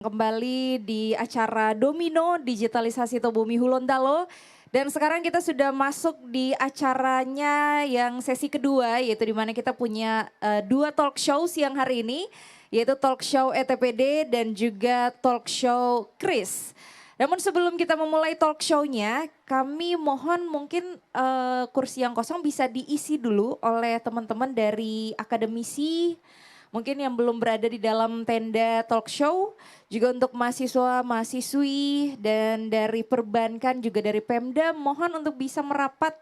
Kembali di acara Domino Digitalisasi Tobumi Hulontalo. Dan sekarang kita sudah masuk di acaranya yang sesi kedua, yaitu di mana kita punya dua talk show siang hari ini, yaitu talk show ETPD dan juga talk show Kris. Namun sebelum kita memulai talk show-nya, kami mohon mungkin kursi yang kosong bisa diisi dulu oleh teman-teman dari akademisi, mungkin yang belum berada di dalam tenda talk show, juga untuk mahasiswa, mahasiswi, dan dari perbankan juga dari Pemda, mohon untuk bisa merapat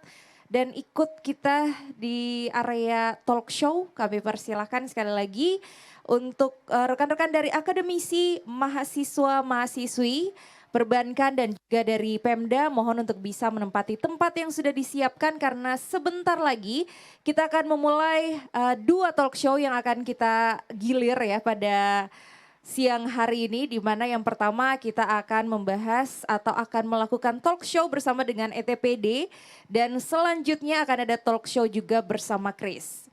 dan ikut kita di area talk show. Kami persilahkan sekali lagi untuk rekan-rekan dari akademisi, mahasiswa, mahasiswi, perbankan dan juga dari Pemda, mohon untuk bisa menempati tempat yang sudah disiapkan karena sebentar lagi kita akan memulai dua talk show yang akan kita gilir ya pada siang hari ini, di mana yang pertama kita akan membahas atau akan melakukan talk show bersama dengan ETPD dan selanjutnya akan ada talk show juga bersama Kris.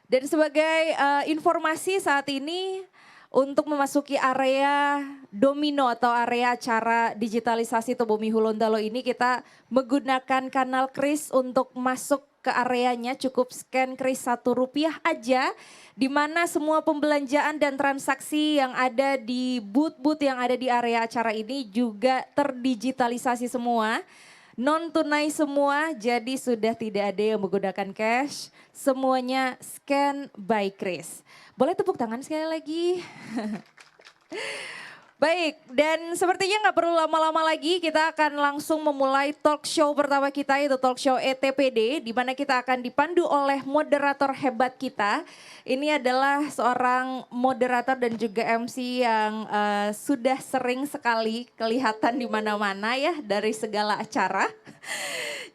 Dan sebagai informasi saat ini untuk memasuki area domino atau area acara digitalisasi Tobumi Hulontalo ini kita menggunakan kanal Kris untuk masuk ke areanya, cukup scan Kris Rp1 aja, di mana semua pembelanjaan dan transaksi yang ada di booth-booth yang ada di area acara ini juga terdigitalisasi semua. Non tunai semua, jadi sudah tidak ada yang menggunakan cash, semuanya scan by Kris. Boleh tepuk tangan sekali lagi. Baik, dan sepertinya nggak perlu lama-lama lagi, kita akan langsung memulai talk show pertama kita, yaitu talk show ETPD, di mana kita akan dipandu oleh moderator hebat kita. Ini adalah seorang moderator dan juga MC yang sudah sering sekali kelihatan di mana-mana ya, dari segala acara.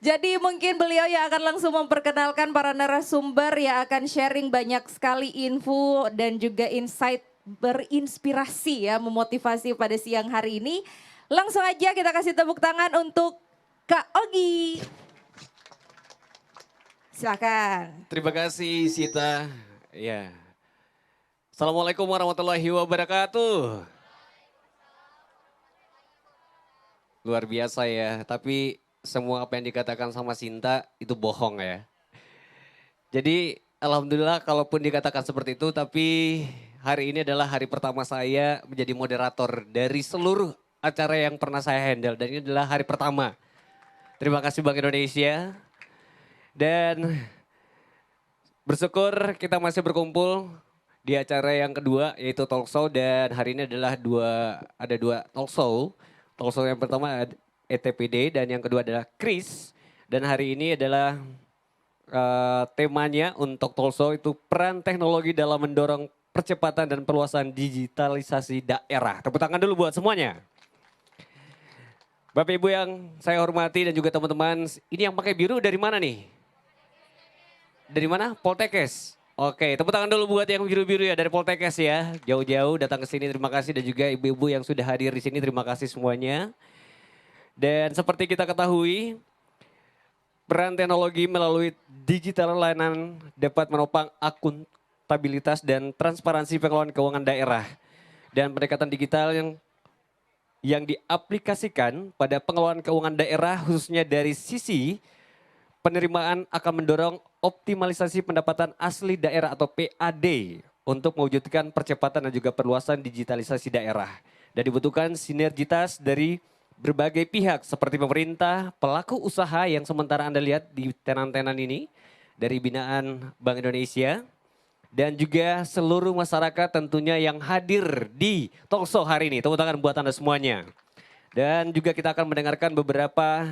Jadi mungkin beliau yang akan langsung memperkenalkan para narasumber yang akan sharing banyak sekali info dan juga insight berinspirasi ya, memotivasi pada siang hari ini. Langsung aja kita kasih tepuk tangan untuk Kak Ogi. Silakan. Terima kasih Sita. Ya. Assalamualaikum warahmatullahi wabarakatuh. Luar biasa ya, tapi semua apa yang dikatakan sama Sinta itu bohong ya. Jadi alhamdulillah kalaupun dikatakan seperti itu, tapi hari ini adalah hari pertama saya menjadi moderator dari seluruh acara yang pernah saya handle. Dan ini adalah hari pertama. Terima kasih Bank Indonesia. Dan bersyukur kita masih berkumpul di acara yang kedua yaitu talk show, dan hari ini adalah ada dua talk show. Talk show yang pertama ETPD dan yang kedua adalah Kris. Dan hari ini adalah temanya untuk talk show itu peran teknologi dalam mendorong percepatan dan perluasan digitalisasi daerah. Tepuk tangan dulu buat semuanya. Bapak Ibu yang saya hormati dan juga teman-teman, ini yang pakai biru dari mana nih? Dari mana? Poltekkes. Oke, tepuk tangan dulu buat yang biru-biru ya, dari Poltekkes ya. Jauh-jauh datang ke sini, terima kasih. Dan juga ibu-ibu yang sudah hadir di sini, terima kasih semuanya. Dan seperti kita ketahui, peran teknologi melalui digital layanan dapat menopang akuntabilitas dan transparansi pengelolaan keuangan daerah. Dan pendekatan digital yang diaplikasikan pada pengelolaan keuangan daerah khususnya dari sisi penerimaan akan mendorong optimalisasi pendapatan asli daerah atau PAD untuk mewujudkan percepatan dan juga perluasan digitalisasi daerah. Dan dibutuhkan sinergitas dari berbagai pihak seperti pemerintah, pelaku usaha yang sementara Anda lihat di tenan-tenan ini dari binaan Bank Indonesia, dan juga seluruh masyarakat tentunya yang hadir di talk show hari ini. Tepuk tangan buat Anda semuanya. Dan juga kita akan mendengarkan beberapa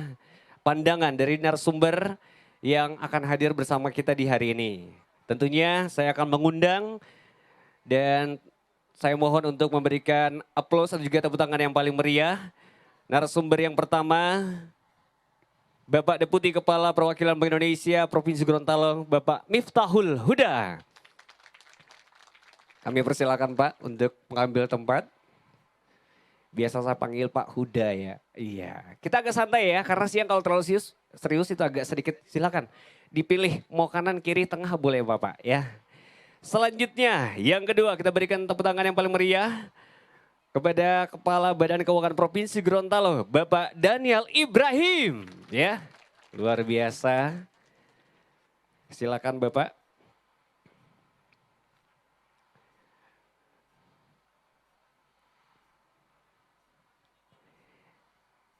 pandangan dari narasumber yang akan hadir bersama kita di hari ini. Tentunya saya akan mengundang dan saya mohon untuk memberikan aplaus dan juga tepuk tangan yang paling meriah. Narasumber yang pertama, Bapak Deputi Kepala Perwakilan Bank Indonesia Provinsi Gorontalo, Bapak Miftahul Huda. Kami persilakan Pak untuk mengambil tempat. Biasa saya panggil Pak Huda ya. Iya, kita agak santai ya, karena siang kalau terlalu serius itu agak sedikit, silakan. Dipilih mau kanan, kiri, tengah boleh Bapak ya. Selanjutnya yang kedua kita berikan tepuk tangan yang paling meriah. kepada Kepala Badan Keuangan Provinsi Gorontalo, Bapak Daniel Ibrahim. Ya, luar biasa. Silakan Bapak.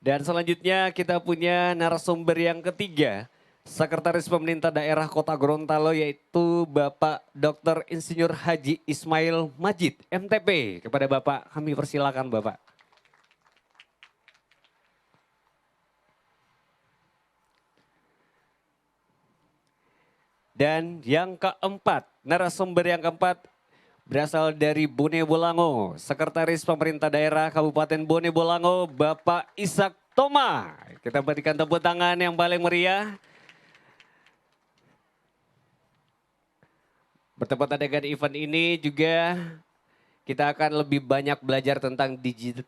Dan selanjutnya kita punya narasumber yang ketiga, Sekretaris Pemerintah Daerah Kota Gorontalo yaitu Bapak Dr. Insinyur Haji Ismail Majid, MTP. Kepada Bapak kami persilakan Bapak. Dan yang keempat, narasumber yang keempat berasal dari Bone Bolango, Sekretaris Pemerintah Daerah Kabupaten Bone Bolango, Bapak Ishak Toma. Kita berikan tepuk tangan yang paling meriah. Bertepatan dengan event ini juga kita akan lebih banyak belajar tentang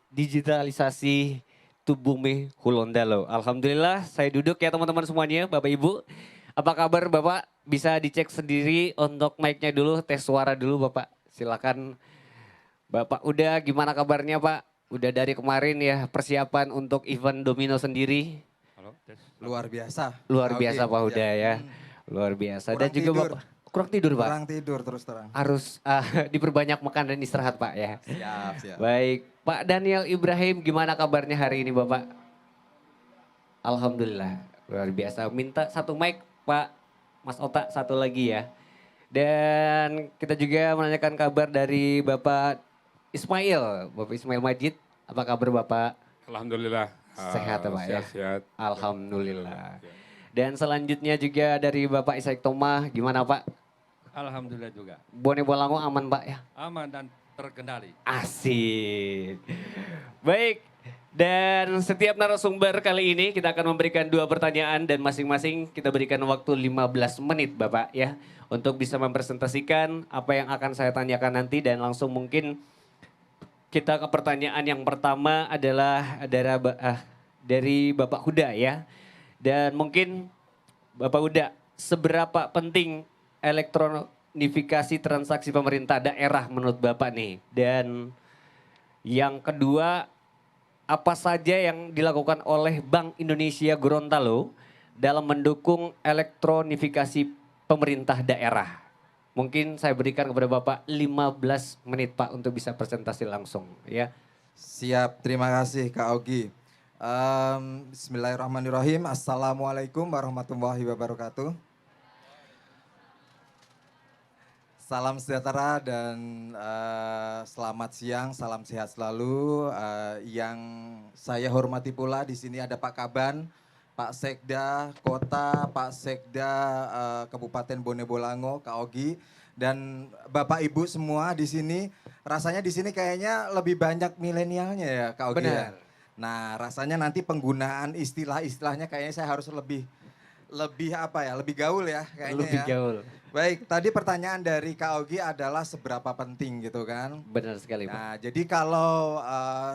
digitalisasi Tubumi Hulondalo. Alhamdulillah saya duduk ya teman-teman semuanya, Bapak Ibu. Apa kabar Bapak? Bisa dicek sendiri untuk mic-nya dulu, tes suara dulu Bapak. Silakan Bapak, udah gimana kabarnya Pak? Udah dari kemarin ya persiapan untuk event Domino sendiri? Halo, tes. Luar biasa Pak Huda ya. Luar biasa. Dan juga tidur. Bapak, kurang tidur Pak? Kurang tidur terus terang. Harus diperbanyak makan dan istirahat Pak ya. Siap, siap. Baik, Pak Daniel Ibrahim gimana kabarnya hari ini Bapak? Alhamdulillah, luar biasa. Minta satu mic Pak Mas Ota satu lagi ya. Dan kita juga menanyakan kabar dari Bapak Ismail, Bapak Ismail Majid. Apa kabar Bapak? Alhamdulillah. Sehat ya Pak ya? Sehat. Alhamdulillah. Dan selanjutnya juga dari Bapak Ishak Tomah, gimana Pak? Alhamdulillah juga. Bone Bolango aman Pak ya? Aman dan terkendali. Asik. Baik, dan setiap narasumber kali ini kita akan memberikan 2 pertanyaan dan masing-masing kita berikan waktu 15 menit Bapak ya. Untuk bisa mempresentasikan apa yang akan saya tanyakan nanti dan langsung mungkin kita ke pertanyaan yang pertama adalah dari Bapak Huda ya. Dan mungkin Bapak Huda, seberapa penting elektronifikasi transaksi pemerintah daerah menurut Bapak nih? Dan yang kedua, apa saja yang dilakukan oleh Bank Indonesia Gorontalo dalam mendukung elektronifikasi pemerintah daerah? Mungkin saya berikan kepada Bapak 15 menit Pak untuk bisa presentasi langsung ya. Siap, terima kasih Kak Ogi. Bismillahirrahmanirrahim. Assalamualaikum warahmatullahi wabarakatuh. Salam sejahtera dan selamat siang, salam sehat selalu. Yang saya hormati pula di sini ada Pak Kaban, Pak Sekda Kota, Pak Sekda Kabupaten Bone Bolango, Kak Ogi, dan Bapak Ibu semua di sini. Rasanya di sini kayaknya lebih banyak milenialnya ya Kak Ogi. Benar. Ya? Nah rasanya nanti penggunaan istilah-istilahnya kayaknya saya harus lebih apa ya, lebih gaul ya kayaknya Lebih ya. gaul. Baik, tadi pertanyaan dari Kak Ogi adalah seberapa penting gitu kan. Benar sekali Pak. Nah, jadi kalau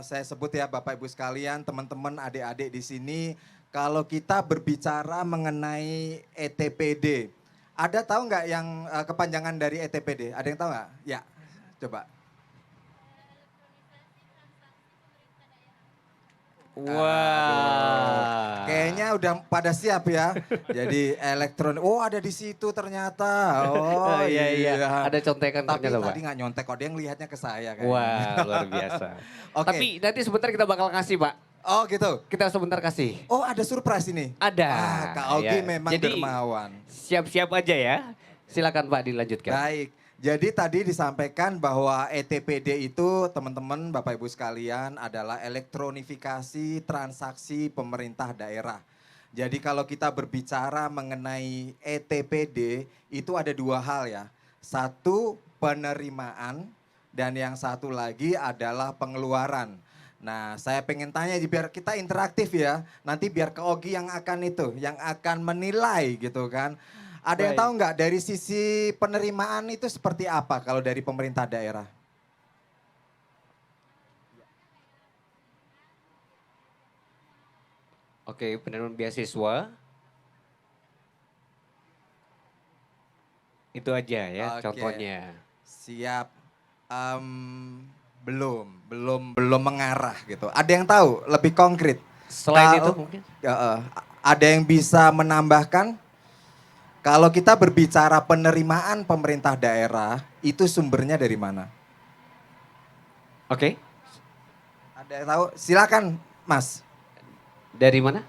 saya sebut ya Bapak Ibu sekalian, teman-teman, adik-adik di sini, kalau kita berbicara mengenai ETPD, ada tahu nggak yang kepanjangan dari ETPD? Ada yang tahu nggak? Ya, coba. Wah. Kayaknya udah pada siap ya. Jadi elektronik. Oh ada di situ ternyata. Oh iya. Ada contekan Tapi ternyata Pak. tadi nggak nyontek kok, dia ngelihatnya ke saya kan. Wah luar biasa. Oke. Tapi nanti sebentar kita bakal kasih Pak. Oh gitu. Kita sebentar kasih. Oh ada surprise ini. Ada. Kak Ogi Ya. memang Jadi, dermawan. siap-siap aja ya. Silakan Pak dilanjutkan. Baik. Jadi tadi disampaikan bahwa ETPD itu teman-teman Bapak Ibu sekalian adalah elektronifikasi transaksi pemerintah daerah. Jadi kalau kita berbicara mengenai ETPD itu ada dua hal ya. Satu penerimaan dan yang satu lagi adalah pengeluaran. Nah saya pengen tanya biar kita interaktif ya. Nanti biar Kak Ogi yang akan yang akan menilai gitu kan. Ada yang Baik. tahu nggak dari sisi penerimaan itu seperti apa kalau dari pemerintah daerah? Oke, penerimaan beasiswa. Itu aja ya Oke. contohnya. Siap. belum mengarah gitu. Ada yang tahu lebih konkret? Selain itu Kalau- mungkin? Ada yang bisa menambahkan? Kalau kita berbicara penerimaan pemerintah daerah, itu sumbernya dari mana? Oke, Ada yang tahu? Silakan, Mas. dari mana?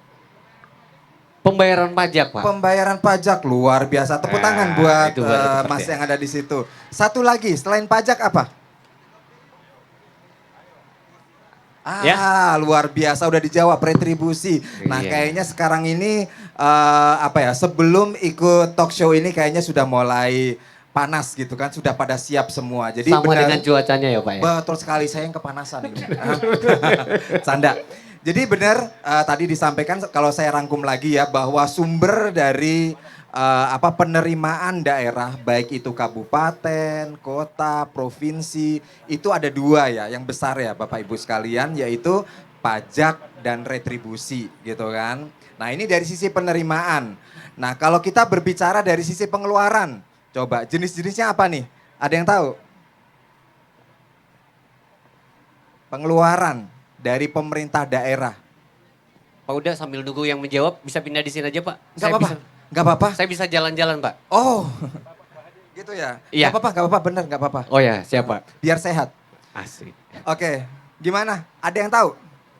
Pembayaran pajak, Pak. Pembayaran pajak luar biasa. Tepuk Nah, tangan buat itu baru tepat Mas ya. yang ada di situ. Satu lagi, selain pajak apa? Luar biasa udah dijawab retribusi. Nah, Iya. kayaknya sekarang ini sebelum ikut talk show ini kayaknya sudah mulai panas gitu kan, sudah pada siap semua. Jadi Sama benar dengan cuacanya ya, Pak ya? betul sekali, saya yang kepanasan ini. Canda. Jadi benar tadi disampaikan kalau saya rangkum lagi ya bahwa sumber dari penerimaan daerah baik itu kabupaten, kota, provinsi itu ada dua ya yang besar ya Bapak Ibu sekalian yaitu pajak dan retribusi gitu kan. Nah ini dari sisi penerimaan. Nah kalau kita berbicara dari sisi pengeluaran, coba jenis-jenisnya apa nih? Ada yang tahu? Pengeluaran dari pemerintah daerah. Pak udah sambil nunggu yang menjawab bisa pindah di sini aja, Pak. Enggak Saya apa-apa. bisa- Enggak apa-apa. Saya bisa jalan-jalan, Pak. Oh. Gitu ya. Iya. Enggak apa-apa, bener enggak apa-apa. Oh ya, siapa? Biar sehat. Asik. Oke. Gimana? Ada yang tahu?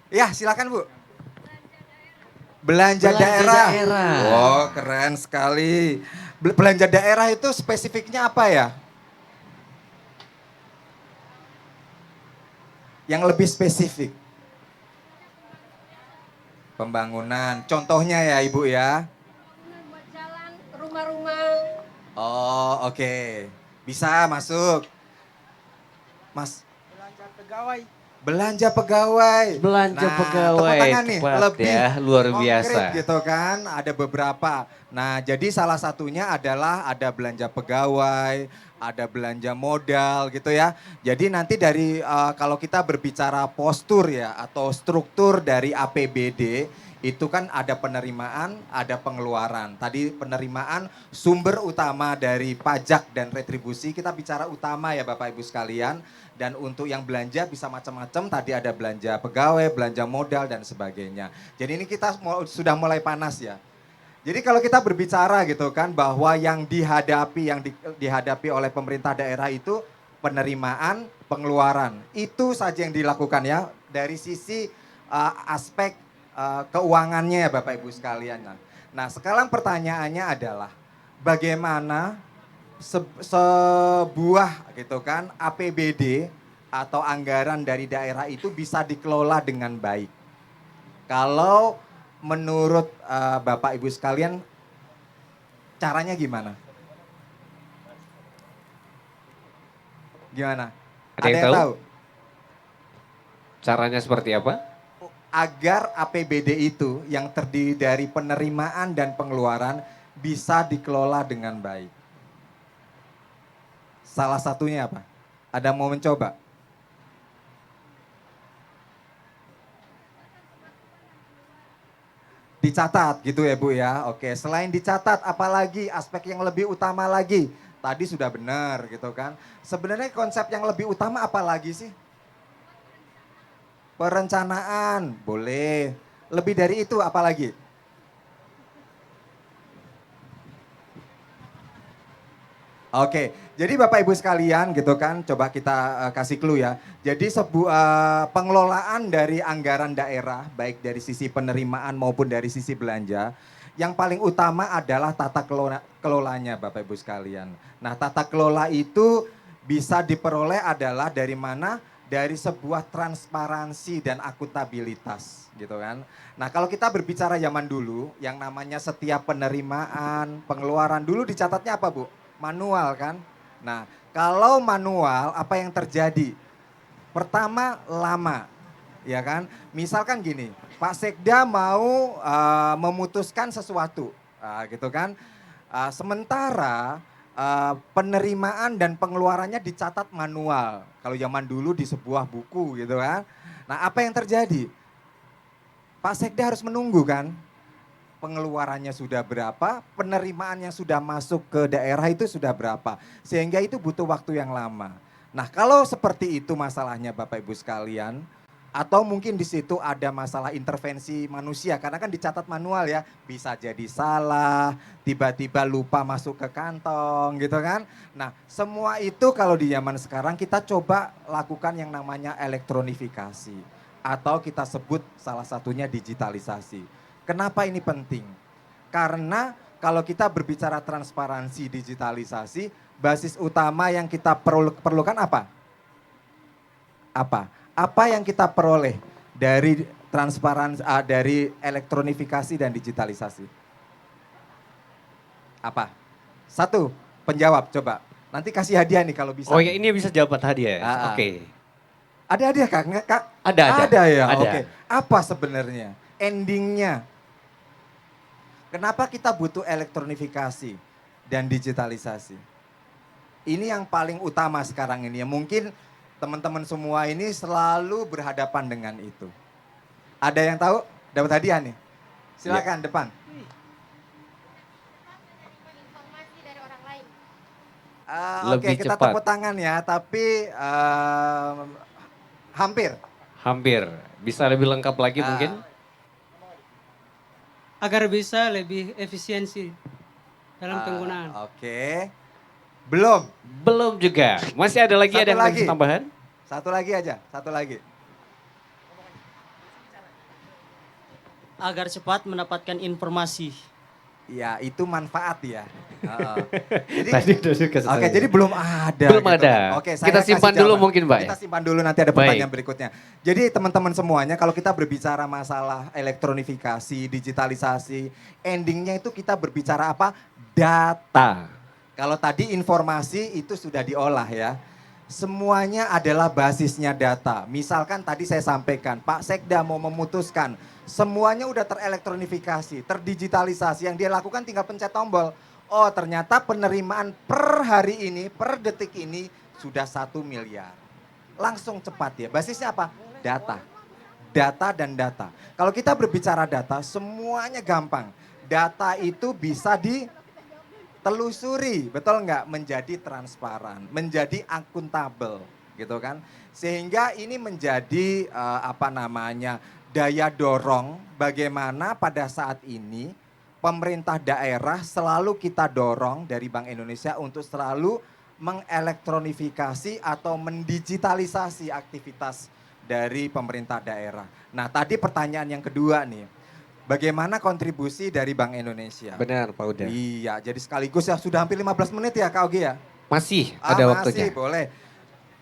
Ya, silakan, Bu. Belanja daerah. Oh, keren sekali. Belanja daerah itu spesifiknya apa ya? Yang lebih spesifik. Pembangunan. Contohnya ya, Ibu ya. Buat jalan, rumah-rumah. Oh, oke. Bisa masuk. Mas. Belanja pegawai. Belanja pegawai. Belanja pegawai, tepuk tangan nih, tepat lebih ya, luar konkret biasa. gitu kan, ada beberapa. Nah, jadi salah satunya adalah ada belanja pegawai, ada belanja modal gitu ya. Jadi nanti dari kalau kita berbicara postur ya atau struktur dari APBD itu kan ada penerimaan, ada pengeluaran. Tadi penerimaan sumber utama dari pajak dan retribusi, kita bicara utama ya Bapak Ibu sekalian. Dan untuk yang belanja bisa macam-macam, tadi ada belanja pegawai, belanja modal dan sebagainya. Jadi ini kita sudah mulai panas ya. Jadi kalau kita berbicara gitu kan bahwa yang dihadapi oleh pemerintah daerah itu penerimaan, pengeluaran. Itu saja yang dilakukan ya dari sisi aspek keuangannya ya Bapak Ibu sekalian. Nah, sekarang pertanyaannya adalah bagaimana sebuah gitu kan APBD atau anggaran dari daerah itu bisa dikelola dengan baik. Kalau menurut Bapak Ibu sekalian caranya gimana? Gimana? Ada yang tahu? tahu? Caranya seperti apa? Agar APBD itu yang terdiri dari penerimaan dan pengeluaran bisa dikelola dengan baik. Salah satunya apa? Ada mau mencoba? Dicatat gitu ya Bu ya. Oke, selain dicatat apalagi aspek yang lebih utama lagi? Tadi sudah benar gitu kan. Sebenarnya konsep yang lebih utama apa lagi sih? Perencanaan, boleh. Lebih dari itu apa lagi? Oke, jadi Bapak Ibu sekalian gitu kan, coba kita kasih clue ya. Jadi sebuah pengelolaan dari anggaran daerah, baik dari sisi penerimaan maupun dari sisi belanja, yang paling utama adalah tata kelolanya Bapak Ibu sekalian. Nah tata kelola itu bisa diperoleh adalah dari mana? Dari sebuah transparansi dan akuntabilitas gitu kan. Nah kalau kita berbicara zaman dulu, yang namanya setiap penerimaan, pengeluaran dulu dicatatnya apa Bu? Manual kan. Nah kalau manual apa yang terjadi? Pertama lama ya kan. Misalkan gini, Pak Sekda mau memutuskan sesuatu gitu kan. Sementara penerimaan dan pengeluarannya dicatat manual. Kalau zaman dulu di sebuah buku gitu kan. Nah apa yang terjadi? Pak Sekda harus menunggu kan. Pengeluarannya sudah berapa, penerimaan yang sudah masuk ke daerah itu sudah berapa. Sehingga itu butuh waktu yang lama. Nah, kalau seperti itu masalahnya Bapak Ibu sekalian, atau mungkin di situ ada masalah intervensi manusia, karena kan dicatat manual ya, bisa jadi salah, tiba-tiba lupa masuk ke kantong gitu kan. Nah, semua itu kalau di zaman sekarang kita coba lakukan yang namanya elektronifikasi, atau kita sebut salah satunya digitalisasi. Kenapa ini penting? Karena kalau kita berbicara transparansi digitalisasi, basis utama yang kita perlukan apa? Apa yang kita peroleh dari transparansi, dari elektronifikasi dan digitalisasi? Apa? Satu, penjawab coba. Nanti kasih hadiah nih kalau bisa. Oh ya, ini bisa jawaban hadiah ya? Ah, ah. Oke. Ada hadiah Kak? Nggak, Kak? Ada. Ada ya, Ada. oke. Apa sebenarnya endingnya? Kenapa kita butuh elektronifikasi dan digitalisasi? Ini yang paling utama sekarang ini ya. Mungkin teman-teman semua ini selalu berhadapan dengan itu. Ada yang tahu? Dapat hadiah nih. Silakan depan. informasi dari orang lain. Oke, Lebih kita cepat. tepuk tangan ya, tapi hampir. Hampir. Bisa lebih lengkap lagi mungkin? Agar bisa lebih efisiensi dalam penggunaan. Oke. Belum. Belum juga. Masih ada lagi, Satu ada yang lagi. lagi tambahan? Satu lagi aja, satu lagi. Agar cepat mendapatkan informasi. Ya, itu manfaat ya. Jadi, Tadi udah suka oke, jadi belum ada. Belum ada. Oke, saya Kita kasih simpan dulu jawaban. mungkin, Mbak, ya? Kita simpan dulu, nanti ada Baik. pertanyaan berikutnya. Jadi teman-teman semuanya, kalau kita berbicara masalah elektronifikasi, digitalisasi, endingnya itu kita berbicara apa? Data. Kalau tadi informasi itu sudah diolah ya. Semuanya adalah basisnya data. Misalkan tadi saya sampaikan, Pak Sekda mau memutuskan, semuanya udah terelektronifikasi, terdigitalisasi. Yang dia lakukan tinggal pencet tombol. Oh, ternyata penerimaan per hari ini, per detik ini sudah 1 miliar. Langsung cepat ya. Basisnya apa? Data. Data dan data. Kalau kita berbicara data, semuanya gampang. Data itu bisa ditelusuri, betul nggak? Menjadi transparan, menjadi akuntabel, gitu kan? Sehingga ini menjadi daya dorong bagaimana pada saat ini pemerintah daerah selalu kita dorong dari Bank Indonesia untuk selalu mengelektronifikasi atau mendigitalisasi aktivitas dari pemerintah daerah. Nah, tadi pertanyaan yang kedua nih. Bagaimana kontribusi dari Bank Indonesia? Benar, Pak Uda. Iya, jadi sekaligus ya sudah hampir 15 menit ya Kak Ogi ya? Masih ada waktunya. Masih, boleh.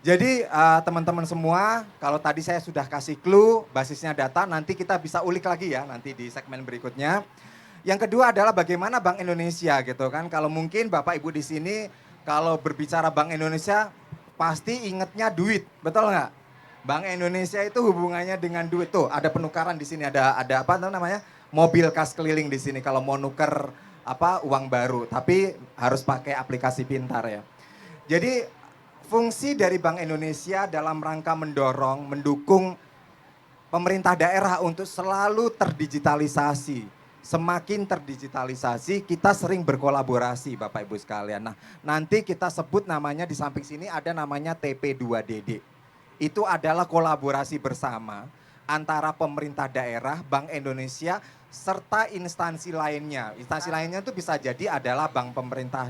Jadi teman-teman semua, kalau tadi saya sudah kasih clue basisnya data, nanti kita bisa ulik lagi ya nanti di segmen berikutnya. Yang kedua adalah bagaimana Bank Indonesia gitu kan. Kalau mungkin Bapak Ibu di sini kalau berbicara Bank Indonesia pasti ingetnya duit, betul nggak? Bank Indonesia itu hubungannya dengan duit tuh. Ada penukaran di sini, ada apa namanya? Mobil kas keliling di sini kalau mau nuker uang baru, tapi harus pakai aplikasi pintar ya. Jadi fungsi dari Bank Indonesia dalam rangka mendukung pemerintah daerah untuk selalu terdigitalisasi. Semakin terdigitalisasi, kita sering berkolaborasi Bapak Ibu sekalian. Nah, nanti kita sebut namanya di samping sini ada namanya TP2DD. Itu adalah kolaborasi bersama antara pemerintah daerah, Bank Indonesia, serta instansi lainnya. Instansi lainnya itu bisa jadi adalah bank pemerintah,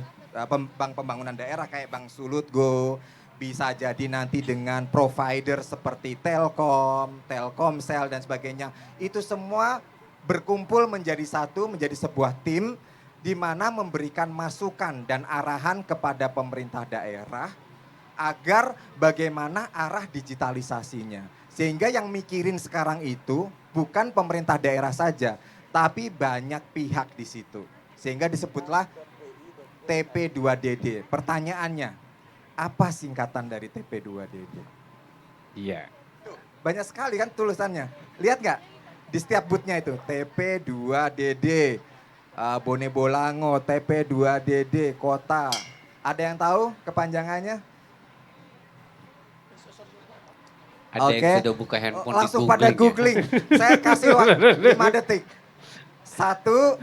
bank pembangunan daerah kayak Bank Sulutgo, bisa jadi nanti dengan provider seperti Telkom, Telkomsel dan sebagainya. Itu semua berkumpul menjadi satu, menjadi sebuah tim di mana memberikan masukan dan arahan kepada pemerintah daerah agar bagaimana arah digitalisasinya. Sehingga yang mikirin sekarang itu bukan pemerintah daerah saja, tapi banyak pihak di situ. Sehingga disebutlah TP2DD. Pertanyaannya, apa singkatan dari TP2DD? Iya. Banyak sekali kan tulisannya. Lihat nggak? Di setiap boothnya itu TP2DD, Bone Bolango, TP2DD, Kota. Ada yang tahu kepanjangannya? Ada yang sudah buka handphone Langsung di pada googling ya. googling. Saya kasih waktu 5 detik.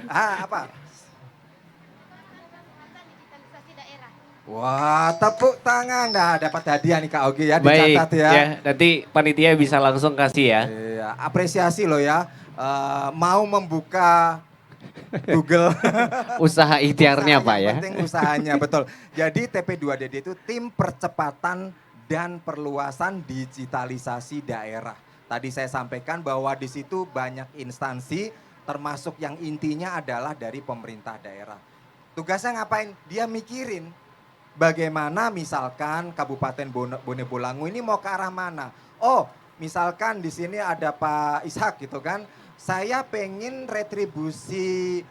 Apa? Digitalisasi daerah. Wah, tepuk tangan. Nah, dapat hadiah nih Kak Ogi ya, Baik, dicatat ya. ya nanti panitia bisa langsung kasih ya. Iya, apresiasi loh ya. Mau membuka Google Usaha ikhtiarnya usaha Pak yang ya. penting usahanya betul. Jadi TP2DD itu tim percepatan dan perluasan digitalisasi daerah. Tadi saya sampaikan bahwa di situ banyak instansi termasuk yang intinya adalah dari pemerintah daerah. Tugasnya ngapain? Dia mikirin bagaimana misalkan Kabupaten Bone Bolango ini mau ke arah mana. Oh, misalkan di sini ada Pak Ishak gitu kan. Saya pengen retribusi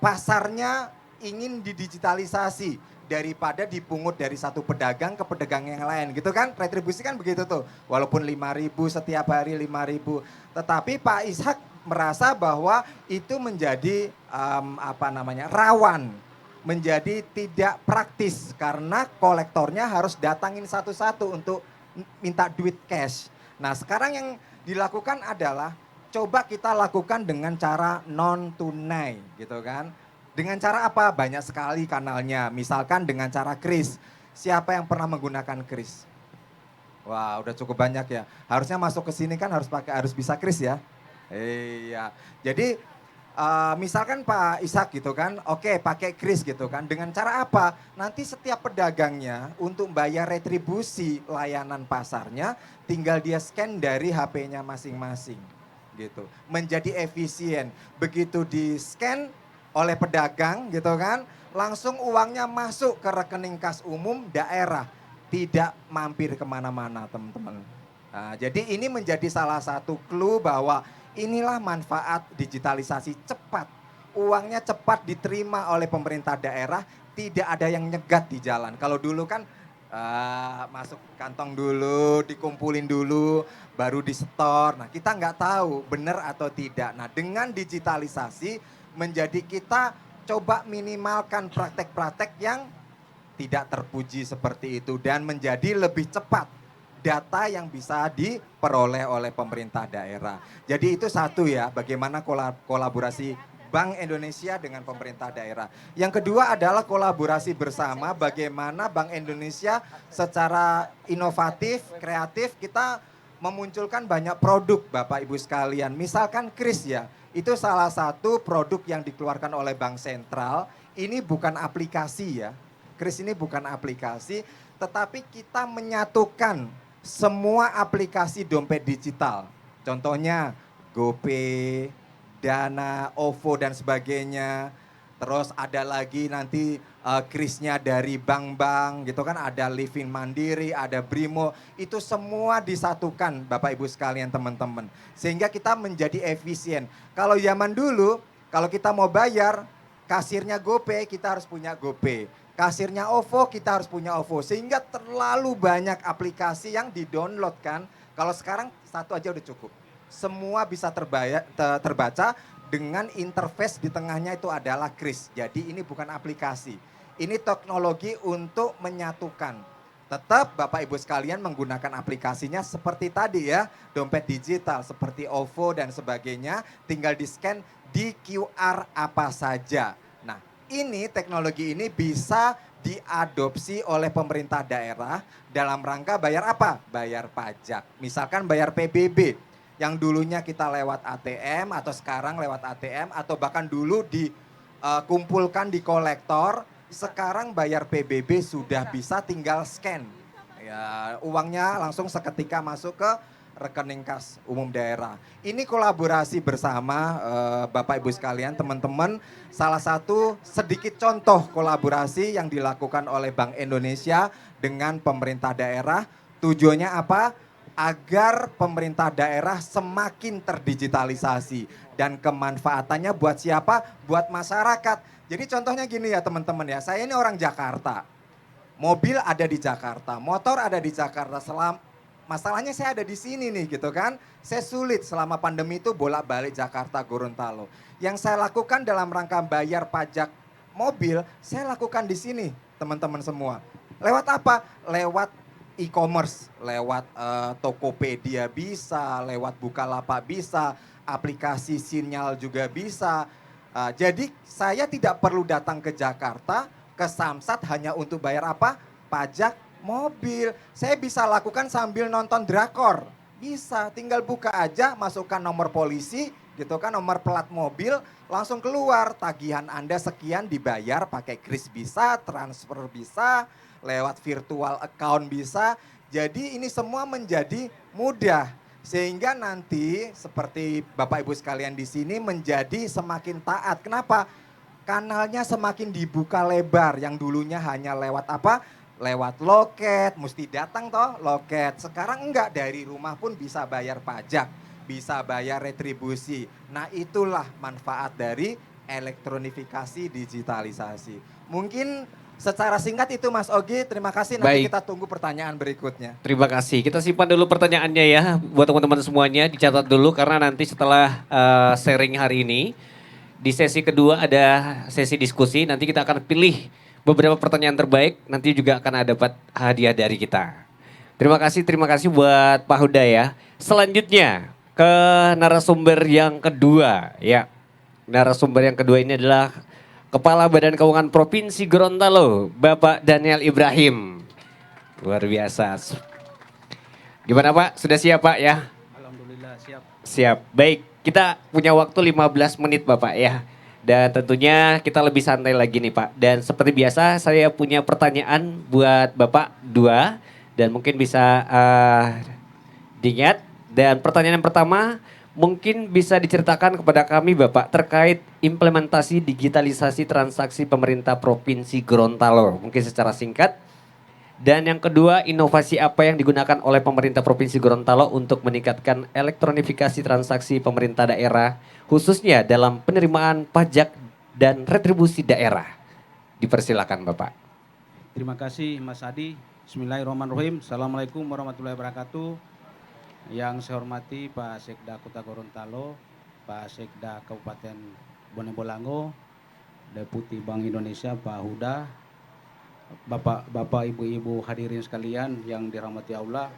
pasarnya ingin didigitalisasi daripada dipungut dari satu pedagang ke pedagang yang lain gitu kan. Retribusi kan begitu tuh. Walaupun 5.000 setiap hari 5.000. Tetapi Pak Ishak merasa bahwa itu menjadi rawan, menjadi tidak praktis karena kolektornya harus datangin satu-satu untuk minta duit cash. Nah, sekarang yang dilakukan adalah coba kita lakukan dengan cara non tunai gitu kan. Dengan cara apa? Banyak sekali kanalnya. Misalkan dengan cara kris. Siapa yang pernah menggunakan kris? Wah, udah cukup banyak ya. Harusnya masuk ke sini kan harus bisa kris ya. Iya. Jadi misalkan Pak Ishak gitu kan, oke pakai kris gitu kan. Dengan cara apa? Nanti setiap pedagangnya untuk bayar retribusi layanan pasarnya tinggal dia scan dari HP-nya masing-masing gitu. Menjadi efisien. Begitu di scan oleh pedagang gitu kan, langsung uangnya masuk ke rekening kas umum daerah. Tidak mampir kemana-mana teman-teman. Nah, jadi ini menjadi salah satu clue bahwa inilah manfaat digitalisasi cepat. Uangnya cepat diterima oleh pemerintah daerah, tidak ada yang nyegat di jalan. Kalau dulu kan masuk kantong dulu, dikumpulin dulu, baru disetor. Nah, kita nggak tahu benar atau tidak. Nah, dengan digitalisasi menjadi kita coba minimalkan praktek-praktek yang tidak terpuji seperti itu dan menjadi lebih cepat data yang bisa diperoleh oleh pemerintah daerah. Jadi itu satu ya, bagaimana kolaborasi Bank Indonesia dengan pemerintah daerah. Yang kedua adalah kolaborasi bersama bagaimana Bank Indonesia secara inovatif, kreatif kita memunculkan banyak produk Bapak Ibu sekalian. Misalkan kris ya, itu salah satu produk yang dikeluarkan oleh Bank Sentral. Ini bukan aplikasi ya, kris ini bukan aplikasi, tetapi kita menyatukan semua aplikasi dompet digital. Contohnya GoPay, Dana, OVO dan sebagainya. Terus ada lagi nanti krisnya dari bank-bank gitu kan. Ada Livin Mandiri, ada Brimo. Itu semua disatukan Bapak Ibu sekalian teman-teman. Sehingga kita menjadi efisien. Kalau zaman dulu, kalau kita mau bayar, kasirnya GoPay kita harus punya GoPay. Kasirnya OVO kita harus punya OVO. Sehingga terlalu banyak aplikasi yang di-download kan. Kalau sekarang satu aja udah cukup. Semua bisa terbaca dengan interface di tengahnya itu adalah kris. Jadi ini bukan aplikasi. Ini teknologi untuk menyatukan. Tetap Bapak Ibu sekalian menggunakan aplikasinya seperti tadi ya. Dompet digital seperti OVO dan sebagainya. Tinggal di-scan di QR apa saja. Nah, ini teknologi ini bisa diadopsi oleh pemerintah daerah dalam rangka bayar apa? Bayar pajak. Misalkan bayar PBB. Yang dulunya kita lewat ATM atau sekarang lewat ATM atau bahkan dulu dikumpulkan di kolektor, sekarang bayar PBB sudah bisa tinggal scan. Ya, uangnya langsung seketika masuk ke rekening kas umum daerah. Ini kolaborasi bersama Bapak Ibu sekalian, teman-teman. Salah satu sedikit contoh kolaborasi yang dilakukan oleh Bank Indonesia dengan pemerintah daerah. Tujuannya apa? Agar pemerintah daerah semakin terdigitalisasi dan kemanfaatannya buat siapa? Buat masyarakat. Jadi contohnya gini ya teman-teman ya, saya ini orang Jakarta. Mobil ada di Jakarta, motor ada di Jakarta. Masalahnya saya ada di sini nih gitu kan. Saya sulit selama pandemi itu bolak-balik Jakarta Gorontalo. Yang saya lakukan dalam rangka bayar pajak mobil, saya lakukan di sini teman-teman semua. Lewat apa? Lewat e-commerce, lewat Tokopedia bisa, lewat Bukalapak bisa, aplikasi Sinyal juga bisa. Jadi saya tidak perlu datang ke Jakarta ke Samsat hanya untuk bayar apa? Pajak mobil. Saya bisa lakukan sambil nonton drakor. Bisa, tinggal buka aja, masukkan nomor polisi, gitu kan, nomor plat mobil, langsung keluar. Tagihan Anda sekian dibayar pakai kris bisa, transfer bisa, lewat virtual account bisa. Jadi ini semua menjadi mudah. Sehingga nanti seperti Bapak Ibu sekalian di sini menjadi semakin taat. Kenapa? Kanalnya semakin dibuka lebar, yang dulunya hanya lewat apa? Lewat loket, mesti datang toh loket. Sekarang enggak, dari rumah pun bisa bayar pajak, bisa bayar retribusi. Nah itulah manfaat dari elektronifikasi digitalisasi. Mungkin secara singkat itu Mas Ogi, terima kasih. Nanti Baik. kita tunggu pertanyaan berikutnya. Terima kasih. Kita simpan dulu pertanyaannya ya buat teman-teman semuanya, dicatat dulu karena nanti setelah sharing hari ini di sesi kedua ada sesi diskusi. Nanti kita akan pilih beberapa pertanyaan terbaik, nanti juga akan dapat hadiah dari kita. Terima kasih buat Pak Huda ya. Selanjutnya ke narasumber yang kedua ya. Narasumber yang kedua ini adalah Kepala Badan Keuangan Provinsi Gorontalo, Bapak Daniel Ibrahim. Luar biasa. Gimana Pak? Sudah siap Pak ya? Alhamdulillah siap. Siap. Baik, kita punya waktu 15 menit Bapak ya. Dan tentunya kita lebih santai lagi nih Pak. Dan seperti biasa saya punya pertanyaan buat Bapak dua. Dan mungkin bisa diingat. Dan pertanyaan yang pertama mungkin bisa diceritakan kepada kami Bapak terkait implementasi digitalisasi transaksi pemerintah Provinsi Gorontalo. Mungkin secara singkat. Dan yang kedua, inovasi apa yang digunakan oleh pemerintah Provinsi Gorontalo untuk meningkatkan elektronifikasi transaksi pemerintah daerah, khususnya dalam penerimaan pajak dan retribusi daerah. Dipersilakan Bapak. Terima kasih Mas Adi. Bismillahirrahmanirrahim. Assalamualaikum warahmatullahi wabarakatuh. Yang saya hormati Pak Sekda Kota Gorontalo, Pak Sekda Kabupaten Bone Bolango, Deputi Bank Indonesia Pak Huda, Bapak, Ibu-Ibu hadirin sekalian yang dirahmati Allah.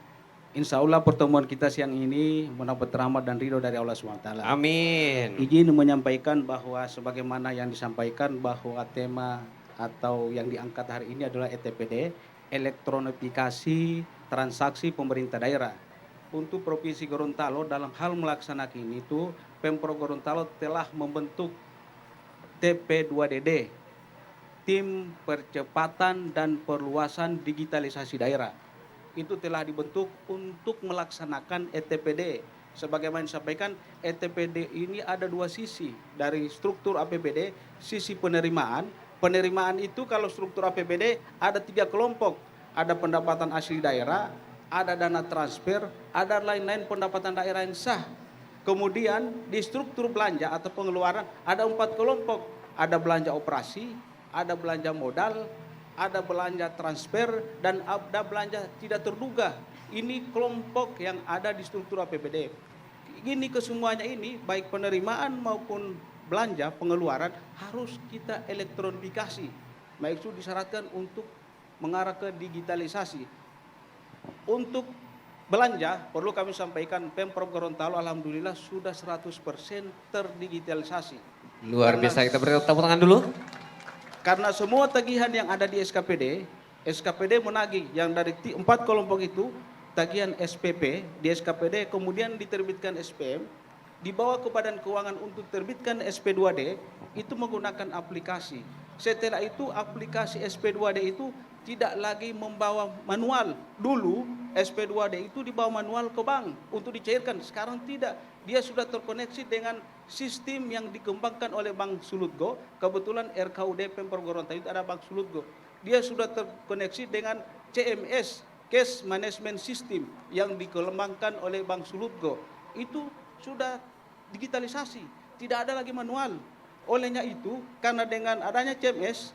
Insya Allah pertemuan kita siang ini mendapat rahmat dan ridho dari Allah SWT. Amin. Izin menyampaikan bahwa sebagaimana yang disampaikan bahwa tema atau yang diangkat hari ini adalah ETPD, elektronifikasi transaksi pemerintah daerah. Untuk Provinsi Gorontalo dalam hal melaksanakan itu, Pemprov Gorontalo telah membentuk TP2DD, Tim Percepatan dan Perluasan Digitalisasi Daerah. Itu telah dibentuk untuk melaksanakan ETPD. Sebagaimana disampaikan, ETPD ini ada dua sisi dari struktur APBD, sisi penerimaan. Penerimaan itu kalau struktur APBD ada 3 kelompok. Ada pendapatan asli daerah, ada dana transfer, ada lain-lain pendapatan daerah yang sah. Kemudian di struktur belanja atau pengeluaran ada 4 kelompok. Ada belanja operasi, ada belanja modal, ada belanja transfer, dan ada belanja tidak terduga. Ini kelompok yang ada di struktur APBD. Ini kesemuanya ini, baik penerimaan maupun belanja pengeluaran harus kita elektronifikasi. Baik itu disyaratkan untuk mengarah ke digitalisasi. Untuk belanja, perlu kami sampaikan Pemprov Gorontalo alhamdulillah sudah 100% terdigitalisasi. Luar biasa, kita beri tepuk tangan dulu. Karena semua tagihan yang ada di SKPD menagih yang dari 4 kelompok itu, tagihan SPP di SKPD, kemudian diterbitkan SPM, dibawa ke Badan Keuangan untuk terbitkan SP2D, itu menggunakan aplikasi. Setelah itu aplikasi SP2D itu tidak lagi membawa manual. Dulu SP2D itu dibawa manual ke bank untuk dicairkan, sekarang tidak. Dia sudah terkoneksi dengan sistem yang dikembangkan oleh Bank Sulutgo. Kebetulan RKUD Pemprov Gorontalo itu ada Bank Sulutgo. Dia sudah terkoneksi dengan CMS, Cash Management System, yang dikembangkan oleh Bank Sulutgo. Itu sudah digitalisasi, tidak ada lagi manual. Olehnya itu, karena dengan adanya CMS,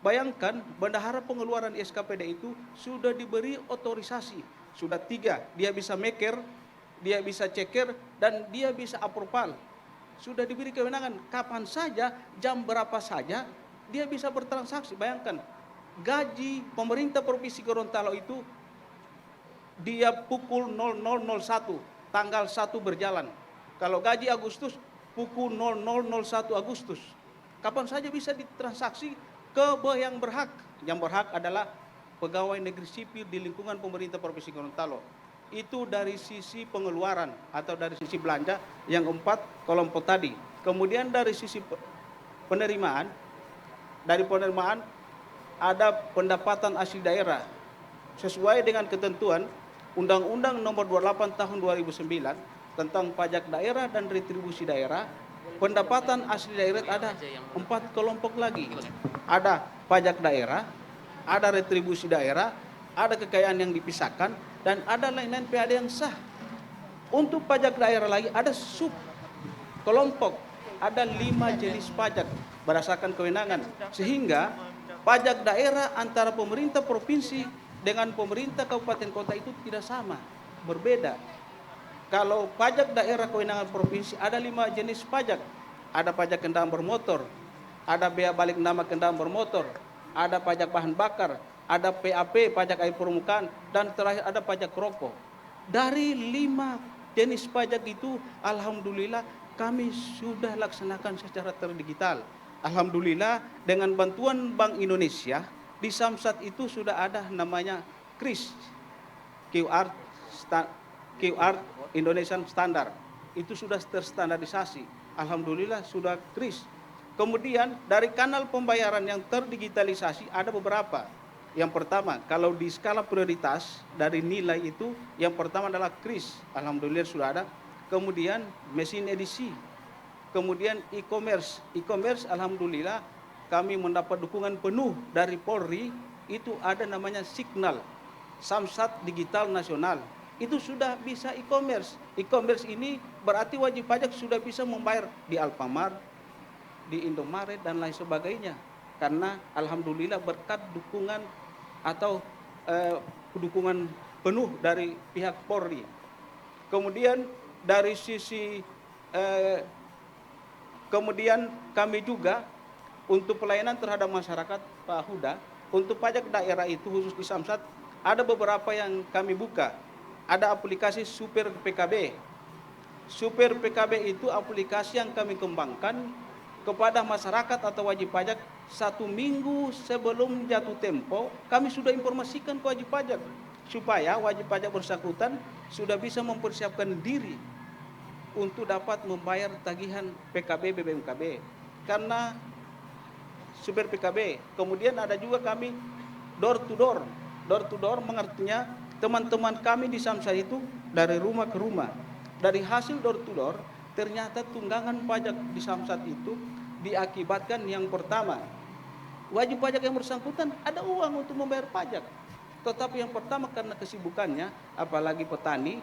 bayangkan bendahara pengeluaran SKPD itu sudah diberi otorisasi. Sudah 3, dia bisa maker, dia bisa ceker, dan dia bisa approval. Sudah diberi kewenangan kapan saja, jam berapa saja, dia bisa bertransaksi. Bayangkan, gaji pemerintah Provinsi Gorontalo itu dia pukul 00.01, tanggal 1 berjalan. Kalau gaji Agustus, pukul 00.01 Agustus. Kapan saja bisa ditransaksi yang berhak. Yang berhak adalah pegawai negeri sipil di lingkungan pemerintah Provinsi Gorontalo. Itu dari sisi pengeluaran atau dari sisi belanja yang 4 kelompok tadi. Kemudian dari sisi penerimaan, ada pendapatan asli daerah sesuai dengan ketentuan Undang-Undang Nomor 28 Tahun 2009 tentang pajak daerah dan retribusi daerah. Pendapatan asli daerah ada 4 kelompok lagi. Ada pajak daerah, ada retribusi daerah, ada kekayaan yang dipisahkan, dan ada lain-lain PAD yang sah. Untuk pajak daerah lagi ada sub kelompok, ada 5 jenis pajak berdasarkan kewenangan. Sehingga pajak daerah antara pemerintah provinsi dengan pemerintah kabupaten kota itu tidak sama, berbeda. Kalau pajak daerah kewenangan provinsi ada 5 jenis pajak. Ada pajak kendaraan bermotor, ada bea balik nama kendaraan bermotor, ada pajak bahan bakar, ada PAP, pajak air permukaan, dan terakhir ada pajak rokok. Dari 5 jenis pajak itu, alhamdulillah kami sudah laksanakan secara terdigital. Alhamdulillah dengan bantuan Bank Indonesia, di Samsat itu sudah ada namanya KRIS, QR Indonesian Standard. Itu sudah terstandarisasi. Alhamdulillah sudah KRIS. Kemudian dari kanal pembayaran yang terdigitalisasi ada beberapa. Yang pertama, kalau di skala prioritas dari nilai itu, yang pertama adalah KRIS. Alhamdulillah sudah ada. Kemudian mesin edisi. Kemudian e-commerce. E-commerce alhamdulillah kami mendapat dukungan penuh dari Polri. Itu ada namanya Signal, Samsat Digital Nasional. Itu sudah bisa e-commerce. E-commerce ini berarti wajib pajak sudah bisa membayar di Alfamart, di Indomaret, dan lain sebagainya. Karena alhamdulillah berkat dukungan atau dukungan penuh dari pihak Polri. Kemudian dari sisi kemudian kami juga untuk pelayanan terhadap masyarakat, Pak Huda, untuk pajak daerah itu khusus di Samsat ada beberapa yang kami buka. Ada aplikasi Super PKB. Super PKB itu aplikasi yang kami kembangkan kepada masyarakat atau wajib pajak 1 minggu sebelum jatuh tempo. Kami sudah informasikan ke wajib pajak supaya wajib pajak bersangkutan sudah bisa mempersiapkan diri untuk dapat membayar tagihan PKB BBMKB. Karena Super PKB. Kemudian ada juga kami door to door. Door to door mengartinya teman-teman kami di Samsat itu dari rumah ke rumah. Dari hasil door to door, ternyata tunggangan pajak di Samsat itu diakibatkan yang pertama, wajib pajak yang bersangkutan ada uang untuk membayar pajak. Tetapi yang pertama karena kesibukannya, apalagi petani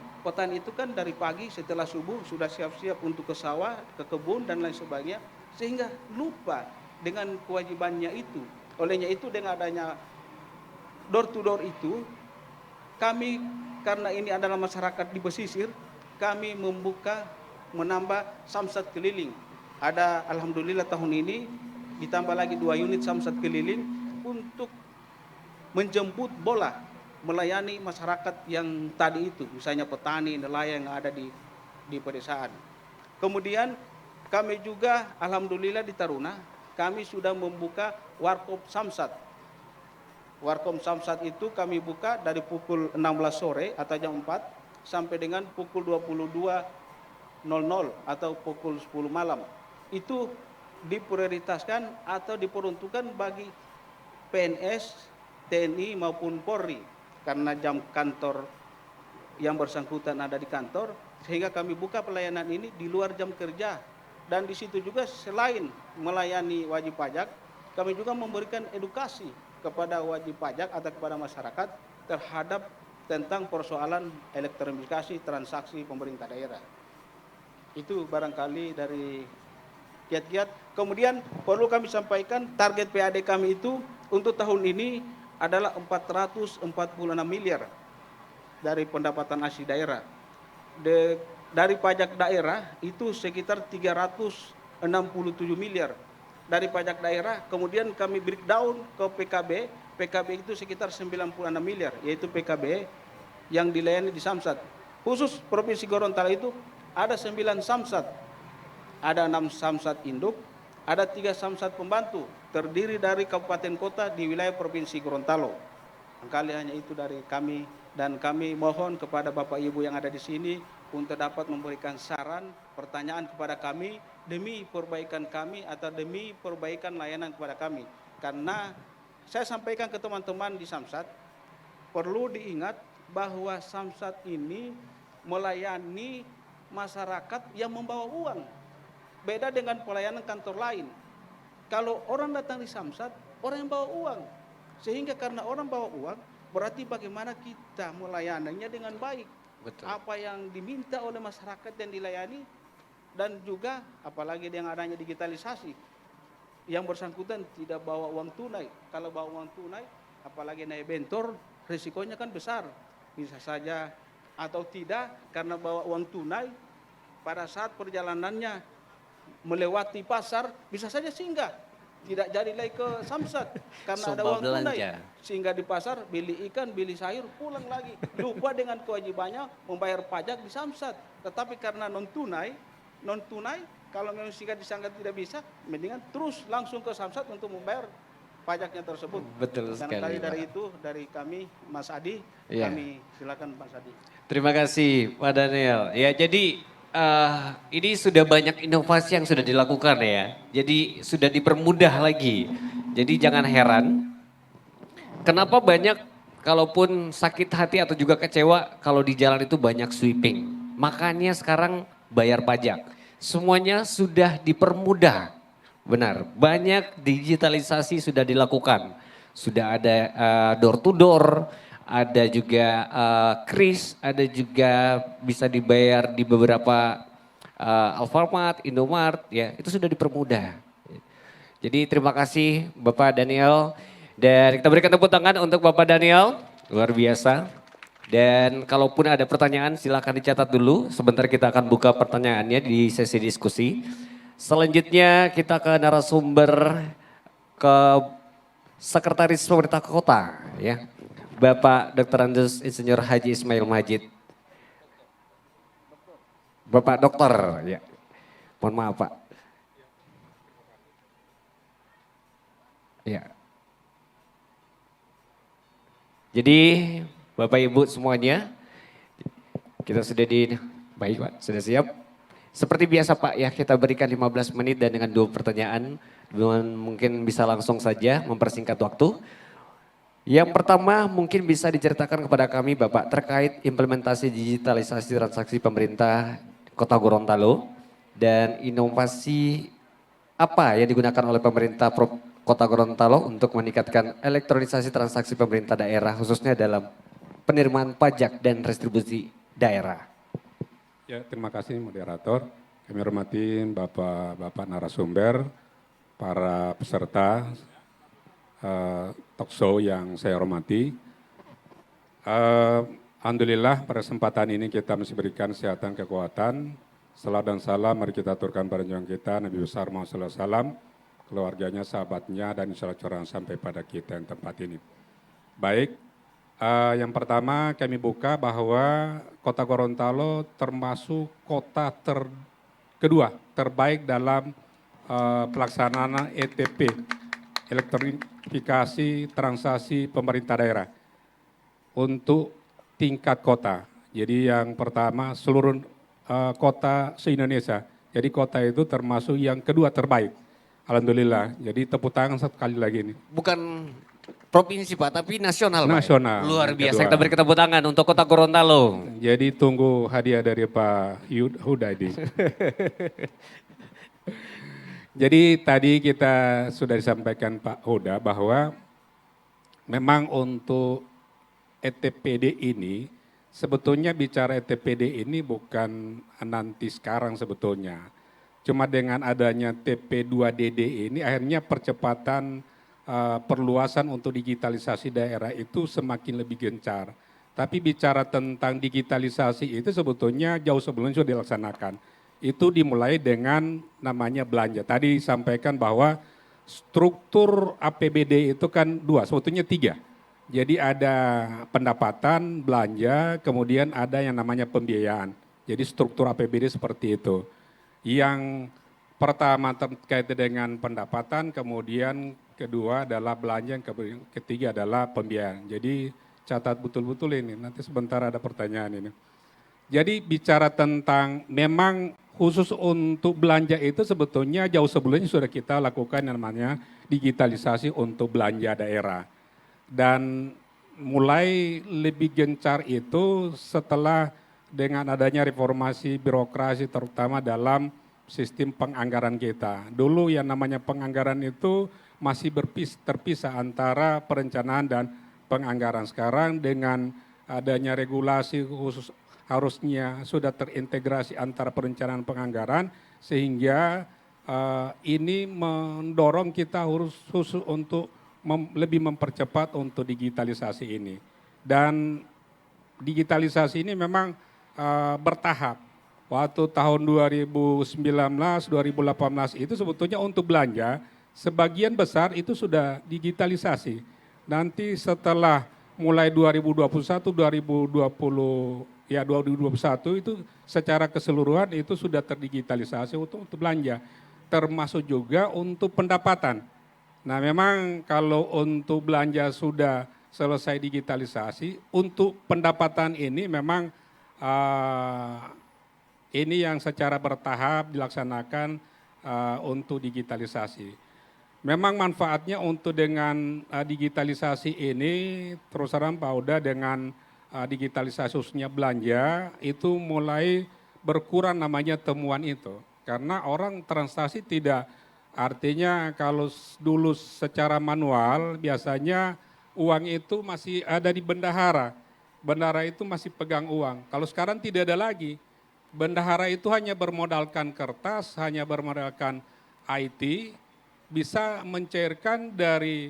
itu kan dari pagi setelah subuh sudah siap-siap untuk ke sawah, ke kebun dan lain sebagainya, sehingga lupa dengan kewajibannya itu. Olehnya itu dengan adanya door to door itu, kami karena ini adalah masyarakat di pesisir, kami menambah Samsat keliling. Ada alhamdulillah tahun ini ditambah lagi 2 unit Samsat keliling untuk menjemput bola, melayani masyarakat yang tadi itu, misalnya petani, nelayan yang ada di pedesaan. Kemudian kami juga alhamdulillah di Taruna, kami sudah membuka Warkop Samsat. Warkop Samsat itu kami buka dari pukul 16 sore atau jam 4 sampai dengan pukul 22.00 atau pukul 10 malam. Itu diprioritaskan atau diperuntukkan bagi PNS, TNI maupun Polri. Karena jam kantor yang bersangkutan ada di kantor, sehingga kami buka pelayanan ini di luar jam kerja. Dan di situ juga selain melayani wajib pajak, kami juga memberikan edukasi kepada wajib pajak atau kepada masyarakat terhadap tentang persoalan elektronifikasi transaksi pemerintah daerah. Itu barangkali dari kiat-kiat. Kemudian perlu kami sampaikan target PAD kami itu untuk tahun ini adalah 446 miliar dari pendapatan asli daerah. Dari pajak daerah itu sekitar 367 miliar. Dari pajak daerah, kemudian kami breakdown ke PKB. PKB itu sekitar 96 miliar, yaitu PKB yang dilayani di Samsat. Khusus Provinsi Gorontalo itu ada 9 Samsat. Ada 6 Samsat induk, ada 3 Samsat pembantu. terdiri dari kabupaten kota di wilayah Provinsi Gorontalo. Kali hanya itu dari kami, dan kami mohon kepada Bapak Ibu yang ada di sini untuk dapat memberikan saran, pertanyaan kepada kami demi perbaikan kami atau demi perbaikan layanan kepada kami. Karena saya sampaikan ke teman-teman di Samsat, perlu diingat bahwa Samsat ini melayani masyarakat yang membawa uang. Beda dengan pelayanan kantor lain. Kalau orang datang di Samsat, orang yang bawa uang. Sehingga karena orang bawa uang, berarti bagaimana kita melayaninya dengan baik. Betul. Apa yang diminta oleh masyarakat yang dilayani, dan juga apalagi dengan adanya digitalisasi. Yang bersangkutan tidak bawa uang tunai. Kalau bawa uang tunai, apalagi naik bentor, risikonya kan besar. Bisa saja atau tidak, karena bawa uang tunai, pada saat perjalanannya melewati pasar, bisa saja singgah. Tidak jadi lagi ke Samsat karena ada Sumpah uang tunai. belanja. Sehingga di pasar beli ikan, beli sayur, pulang lagi. Lupa dengan kewajibannya membayar pajak di Samsat. Tetapi karena non tunai, kalau memang singgah di Samsat tidak bisa, mendingan terus langsung ke Samsat untuk membayar pajaknya tersebut. Betul sekali, Barangkali dari Pak. itu, dari kami, Mas Adi, Iya. kami silakan Mas Adi. Terima kasih Pak Daniel. Ya jadi ini sudah banyak inovasi yang sudah dilakukan ya. Jadi sudah dipermudah lagi. Jadi jangan heran. Kenapa banyak kalaupun sakit hati atau juga kecewa kalau di jalan itu banyak sweeping. Makanya sekarang bayar pajak. Semuanya sudah dipermudah. Benar, banyak digitalisasi sudah dilakukan. Sudah ada door to door, ada juga kris, ada juga bisa dibayar di beberapa Alfamart, Indomart, ya itu sudah dipermudah. Jadi terima kasih Bapak Daniel, dan kita berikan tepuk tangan untuk Bapak Daniel, luar biasa. Dan kalaupun ada pertanyaan silakan dicatat dulu, sebentar kita akan buka pertanyaannya di sesi diskusi. Selanjutnya kita ke narasumber, ke Sekretaris Pemerintah Kota, ya. Bapak Dr. Andes Insinyur Haji Ismail Majid. Bapak Dokter, ya. Mohon maaf Pak. Ya. Jadi Bapak Ibu semuanya, kita sudah baik Pak, sudah siap. Seperti biasa Pak ya, kita berikan 15 menit dan dengan 2 pertanyaan. Mungkin bisa langsung saja mempersingkat waktu. Yang pertama mungkin bisa diceritakan kepada kami Bapak terkait implementasi digitalisasi transaksi pemerintah Kota Gorontalo dan inovasi apa yang digunakan oleh pemerintah Kota Gorontalo untuk meningkatkan elektronisasi transaksi pemerintah daerah khususnya dalam penerimaan pajak dan restribusi daerah. Ya, terima kasih moderator. Kami hormati Bapak narasumber, para peserta talk show yang saya hormati. Alhamdulillah pada kesempatan ini kita masih berikan kesehatan, kekuatan. Salam dan salam mari kita aturkan pada junjungan kita Nabi besar Muhammad SAW, keluarganya, sahabatnya, dan insya Allah curang sampai pada kita yang tempat ini. Baik, yang pertama kami buka bahwa Kota Gorontalo termasuk kota kedua terbaik dalam pelaksanaan ETP, elektronifikasi transaksi pemerintah daerah untuk tingkat kota. Jadi yang pertama seluruh kota se-Indonesia. Jadi kota itu termasuk yang kedua terbaik. Alhamdulillah. Jadi tepuk tangan sekali lagi ini. Bukan provinsi Pak, tapi nasional Pak. Nasional. Luar Yang biasa, kedua. kita beri tepuk tangan untuk Kota Gorontalo. Jadi tunggu hadiah dari Pak Hudaidi. Jadi tadi kita sudah disampaikan Pak Huda bahwa memang untuk ETPD ini, sebetulnya bicara ETPD ini bukan nanti sekarang sebetulnya. Cuma dengan adanya TP2DD ini akhirnya percepatan perluasan untuk digitalisasi daerah itu semakin lebih gencar. Tapi bicara tentang digitalisasi itu sebetulnya jauh sebelumnya sudah dilaksanakan. Itu dimulai dengan namanya belanja. Tadi disampaikan bahwa struktur APBD itu kan 2, sebetulnya 3. Jadi ada pendapatan, belanja, kemudian ada yang namanya pembiayaan. Jadi struktur APBD seperti itu. Yang Pertama terkait dengan pendapatan, kemudian kedua adalah belanja, yang ketiga adalah pembiayaan. Jadi catat betul-betul ini, nanti sebentar ada pertanyaan ini. Jadi bicara tentang memang khusus untuk belanja itu sebetulnya jauh sebelumnya sudah kita lakukan yang namanya digitalisasi untuk belanja daerah. Dan mulai lebih gencar itu setelah dengan adanya reformasi birokrasi terutama dalam sistem penganggaran kita. Dulu yang namanya penganggaran itu masih terpisah antara perencanaan dan penganggaran. Sekarang dengan adanya regulasi khusus harusnya sudah terintegrasi antara perencanaan penganggaran sehingga ini mendorong kita khusus untuk lebih mempercepat untuk digitalisasi ini. Dan digitalisasi ini memang bertahap. Waktu tahun 2019, 2018 itu sebetulnya untuk belanja sebagian besar itu sudah digitalisasi. Nanti setelah mulai 2021, 2021 itu secara keseluruhan itu sudah terdigitalisasi untuk belanja. Termasuk juga untuk pendapatan. Nah memang kalau untuk belanja sudah selesai digitalisasi, untuk pendapatan ini memang ini yang secara bertahap dilaksanakan untuk digitalisasi. Memang manfaatnya untuk dengan digitalisasi ini, terus terang Pak Huda dengan digitalisasi khususnya belanja, itu mulai berkurang namanya temuan itu. Karena orang transaksi tidak, artinya kalau dulu secara manual biasanya uang itu masih ada di bendahara. Bendahara itu masih pegang uang. Kalau sekarang tidak ada lagi. Bendahara itu hanya bermodalkan kertas, hanya bermodalkan IT, bisa mencairkan dari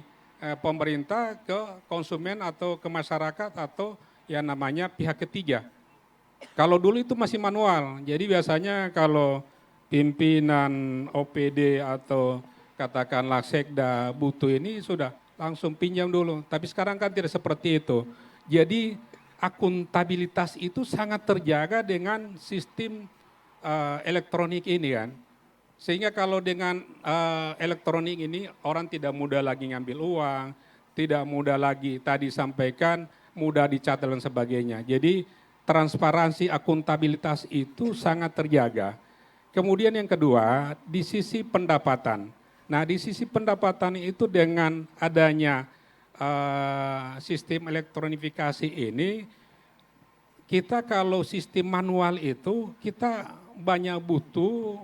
pemerintah ke konsumen atau ke masyarakat atau yang namanya pihak ketiga. Kalau dulu itu masih manual, jadi biasanya kalau pimpinan OPD atau katakanlah sekda butuh ini sudah langsung pinjam dulu. Tapi sekarang kan tidak seperti itu. Jadi akuntabilitas itu sangat terjaga dengan sistem elektronik ini kan. Sehingga kalau dengan elektronik ini orang tidak mudah lagi ngambil uang, tidak mudah lagi tadi sampaikan mudah dicatat dan sebagainya. Jadi transparansi akuntabilitas itu sangat terjaga. Kemudian yang kedua di sisi pendapatan. Nah di sisi pendapatan itu dengan adanya sistem elektronifikasi ini, kita kalau sistem manual itu kita banyak butuh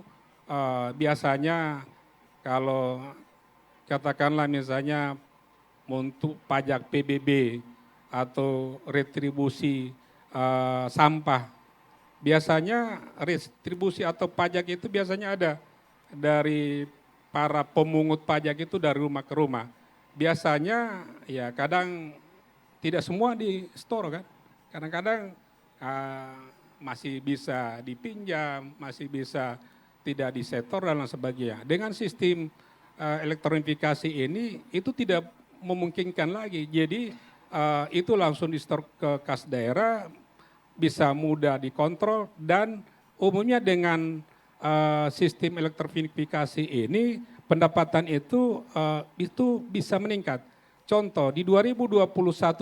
biasanya kalau katakanlah misalnya untuk pajak PBB atau retribusi sampah, biasanya retribusi atau pajak itu biasanya ada dari para pemungut pajak itu dari rumah ke rumah. Biasanya ya kadang tidak semua di store kan, kadang-kadang masih bisa dipinjam, masih bisa tidak disetor dan lain sebagainya. Dengan sistem elektronifikasi ini itu tidak memungkinkan lagi. Jadi itu langsung di store ke kas daerah, bisa mudah dikontrol dan umumnya dengan sistem elektronifikasi ini pendapatan itu bisa meningkat. Contoh di 2021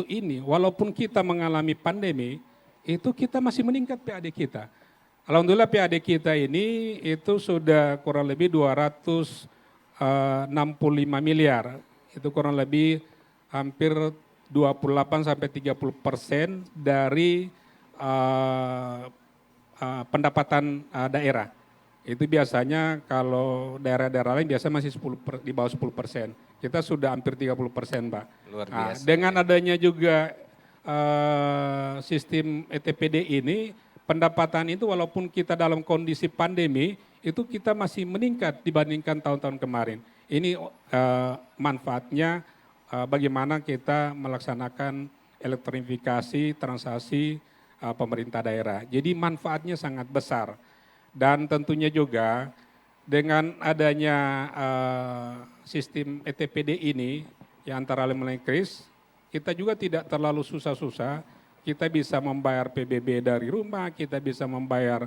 ini walaupun kita mengalami pandemi itu kita masih meningkat PAD kita. Alhamdulillah PAD kita ini itu sudah kurang lebih 265 miliar. Itu kurang lebih hampir 28 sampai 30% dari pendapatan daerah. Itu biasanya kalau daerah-daerah lain biasa masih di bawah 10%. Kita sudah hampir 30%, Pak. Luar biasa. Dengan adanya juga sistem ETPD ini, pendapatan itu walaupun kita dalam kondisi pandemi, itu kita masih meningkat dibandingkan tahun-tahun kemarin. Ini manfaatnya bagaimana kita melaksanakan elektronifikasi transaksi pemerintah daerah. Jadi manfaatnya sangat besar. Dan tentunya juga dengan adanya sistem ETPD ini yang antara lain melalui KRIS, kita juga tidak terlalu susah-susah. Kita bisa membayar PBB dari rumah, kita bisa membayar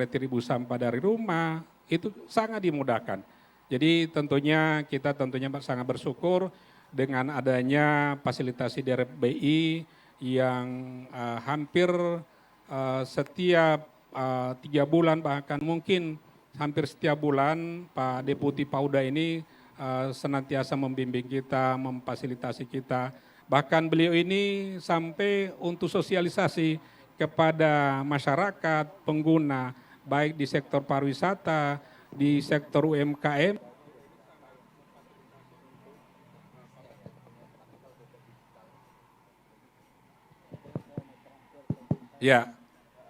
retribusi sampah dari rumah, itu sangat dimudahkan. Jadi kita tentunya sangat bersyukur dengan adanya fasilitasi dari BI yang hampir setiap 3 bulan bahkan mungkin hampir setiap bulan Pak Deputi Pauda ini senantiasa membimbing kita, memfasilitasi kita. Bahkan beliau ini sampai untuk sosialisasi kepada masyarakat, pengguna, baik di sektor pariwisata, di sektor UMKM. Ya,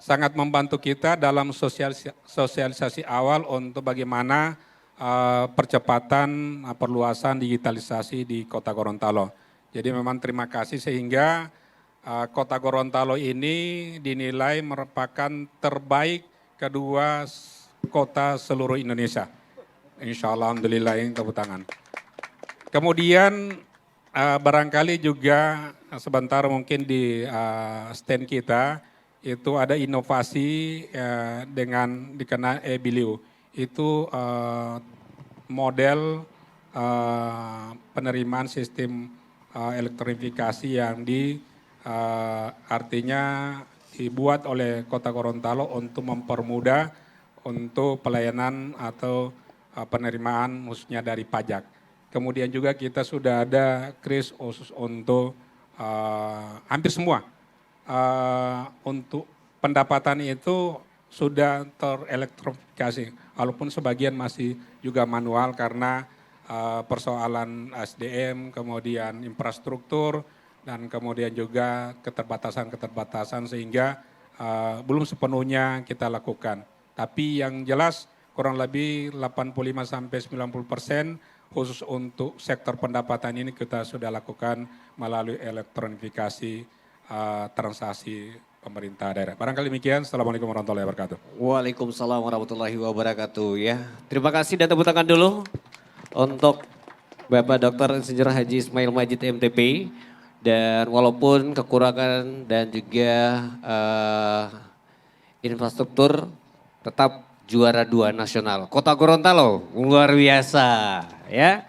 sangat membantu kita dalam sosialisasi awal untuk bagaimana percepatan perluasan digitalisasi di Kota Gorontalo. Jadi memang terima kasih sehingga Kota Gorontalo ini dinilai merupakan terbaik kedua kota seluruh Indonesia. Insya Allah, alhamdulillah, ini tepuk tangan. Kemudian barangkali juga sebentar mungkin di stand kita itu ada inovasi dengan dikenal e-Biliu. Itu model penerimaan sistem elektronifikasi yang artinya dibuat oleh Kota Gorontalo untuk mempermudah untuk pelayanan atau penerimaan khususnya dari pajak. Kemudian juga kita sudah ada kris khusus untuk hampir semua untuk pendapatan itu sudah terelektronifikasi, walaupun sebagian masih juga manual karena persoalan SDM, kemudian infrastruktur, dan kemudian juga keterbatasan-keterbatasan sehingga belum sepenuhnya kita lakukan. Tapi yang jelas kurang lebih 85-90% khusus untuk sektor pendapatan ini kita sudah lakukan melalui elektronifikasi transaksi pemerintah daerah. Barangkali demikian. Assalamualaikum warahmatullahi wabarakatuh. Waalaikumsalam warahmatullahi wabarakatuh ya. Terima kasih dan tepuk tangan dulu untuk Bapak Dr. Insinyur Haji Ismail Majid MTP. Dan walaupun kekurangan dan juga infrastruktur tetap juara 2 nasional. Kota Gorontalo luar biasa ya.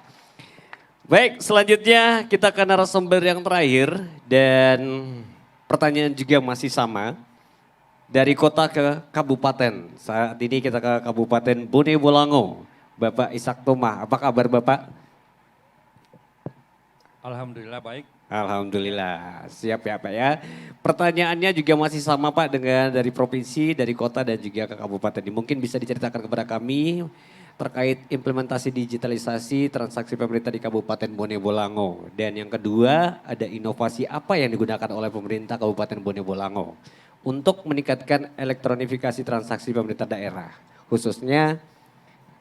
Baik, selanjutnya kita ke narasumber yang terakhir dan pertanyaan juga masih sama. Dari kota ke kabupaten. Saat ini kita ke Kabupaten Bone Bolango. Bapak Ishak Tomah, apa kabar Bapak? Alhamdulillah baik. Alhamdulillah, siap ya Pak ya. Pertanyaannya juga masih sama Pak dengan dari provinsi, dari kota dan juga ke kabupaten. Mungkin bisa diceritakan kepada kami terkait implementasi digitalisasi transaksi pemerintah di Kabupaten Bone Bolango. Dan yang kedua, ada inovasi apa yang digunakan oleh pemerintah Kabupaten Bone Bolango untuk meningkatkan elektronifikasi transaksi pemerintah daerah, khususnya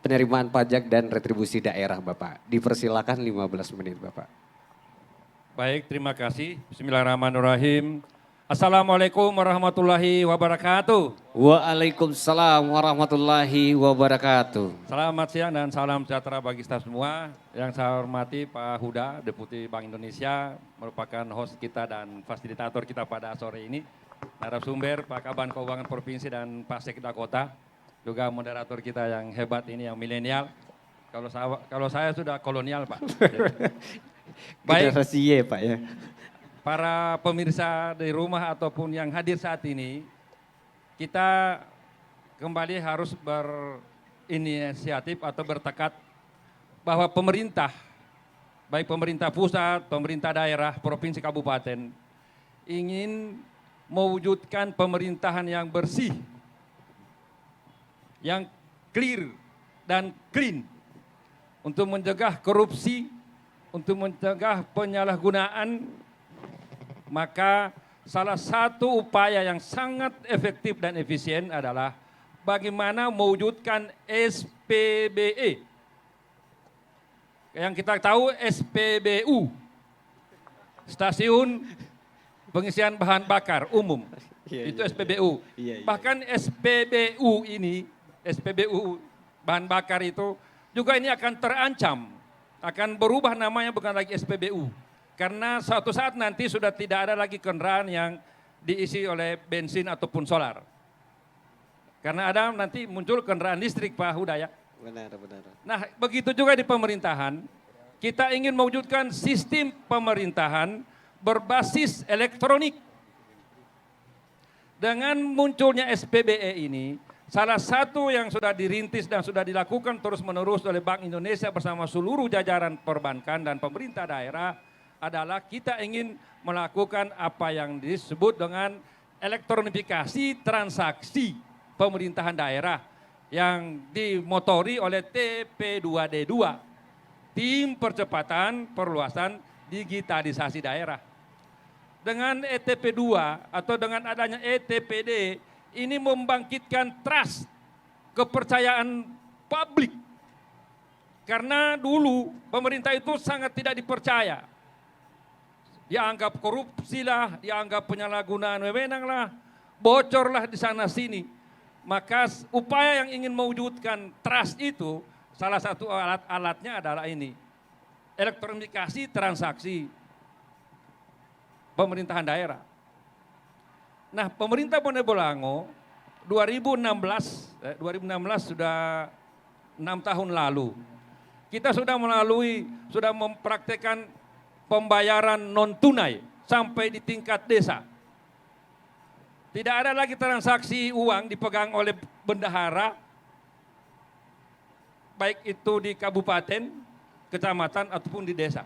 penerimaan pajak dan retribusi daerah Bapak. Dipersilakan 15 menit Bapak. Baik, terima kasih. Bismillahirrahmanirrahim. Assalamualaikum warahmatullahi wabarakatuh. Waalaikumsalam warahmatullahi wabarakatuh. Selamat siang dan salam sejahtera bagi kita semua. Yang saya hormati Pak Huda, Deputi Bank Indonesia, merupakan host kita dan fasilitator kita pada sore ini. Narasumber Pak Kaban Keuangan Provinsi dan Pak Sekda Kota. Juga moderator kita yang hebat ini, yang milenial. Kalau saya sudah kolonial Pak. Baik. Generasi Y Pak ya. Para pemirsa di rumah ataupun yang hadir saat ini, kita kembali harus berinisiatif atau bertekad bahwa pemerintah, baik pemerintah pusat, pemerintah daerah, provinsi, kabupaten, ingin mewujudkan pemerintahan yang bersih, yang clear dan clean, untuk mencegah korupsi, untuk mencegah penyalahgunaan. Maka salah satu upaya yang sangat efektif dan efisien adalah bagaimana mewujudkan SPBE. Yang kita tahu SPBU, Stasiun Pengisian Bahan Bakar Umum, itu SPBU. Bahkan SPBU ini, SPBU bahan bakar itu juga ini akan terancam, akan berubah namanya bukan lagi SPBU. Karena suatu saat nanti sudah tidak ada lagi kendaraan yang diisi oleh bensin ataupun solar. Karena ada nanti muncul kendaraan listrik Pak Huda ya. Benar, benar. Nah begitu juga di pemerintahan, kita ingin mewujudkan sistem pemerintahan berbasis elektronik. Dengan munculnya SPBE ini, salah satu yang sudah dirintis dan sudah dilakukan terus-menerus oleh Bank Indonesia bersama seluruh jajaran perbankan dan pemerintah daerah adalah kita ingin melakukan apa yang disebut dengan elektronifikasi transaksi pemerintahan daerah yang dimotori oleh TP2D2, Tim Percepatan Perluasan Digitalisasi Daerah. Dengan ETP2 atau dengan adanya ETPD, ini membangkitkan trust, kepercayaan publik. Karena dulu pemerintah itu sangat tidak dipercaya. Dianggap korupsi lah, dianggap penyalahgunaan wewenang lah, bocor lah di sana sini. Maka upaya yang ingin mewujudkan trust itu, salah satu alat-alatnya adalah ini. Elektronifikasi transaksi pemerintahan daerah. Nah, pemerintah Bone Bolango 2016 sudah 6 tahun lalu. Kita sudah mempraktekkan pembayaran non tunai sampai di tingkat desa. Tidak ada lagi transaksi uang dipegang oleh bendahara, baik itu di kabupaten, kecamatan ataupun di desa.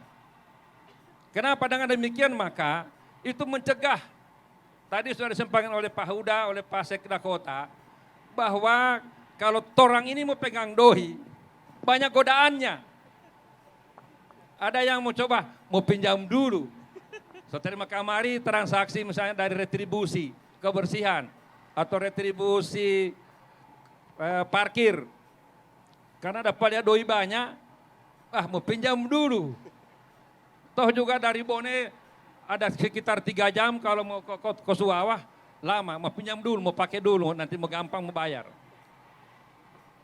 Kenapa dengan demikian maka itu mencegah, tadi sudah disampaikan oleh Pak Huda, oleh Pak Sekda Kota, bahwa kalau torang ini mau pegang doi, banyak godaannya. Ada yang mau coba, mau pinjam dulu. Seterima kamari transaksi misalnya dari retribusi, kebersihan, atau retribusi parkir. Karena dapat lihat doi banyak, mau pinjam dulu. Toh juga dari Bone ada sekitar 3 jam kalau mau ke Suawah, lama, mau pinjam dulu, mau pakai dulu, nanti mau gampang mau bayar.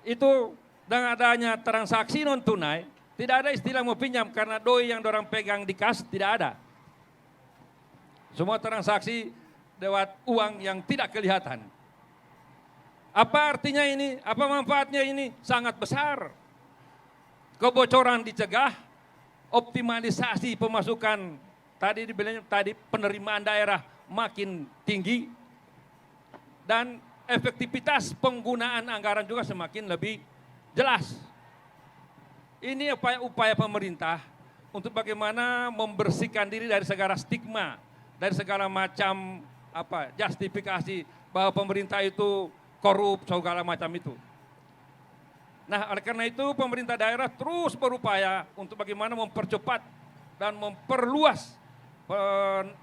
Itu dengan adanya transaksi non tunai, tidak ada istilah mau pinjam karena doi yang dorang pegang di kas tidak ada. Semua transaksi lewat uang yang tidak kelihatan. Apa artinya ini? Apa manfaatnya ini? Sangat besar. Kebocoran dicegah, optimalisasi pemasukan tadi penerimaan daerah makin tinggi dan efektivitas penggunaan anggaran juga semakin lebih jelas. Ini upaya pemerintah untuk bagaimana membersihkan diri dari segala stigma, dari segala macam justifikasi bahwa pemerintah itu korup segala macam itu. Nah, oleh karena itu pemerintah daerah terus berupaya untuk bagaimana mempercepat dan memperluas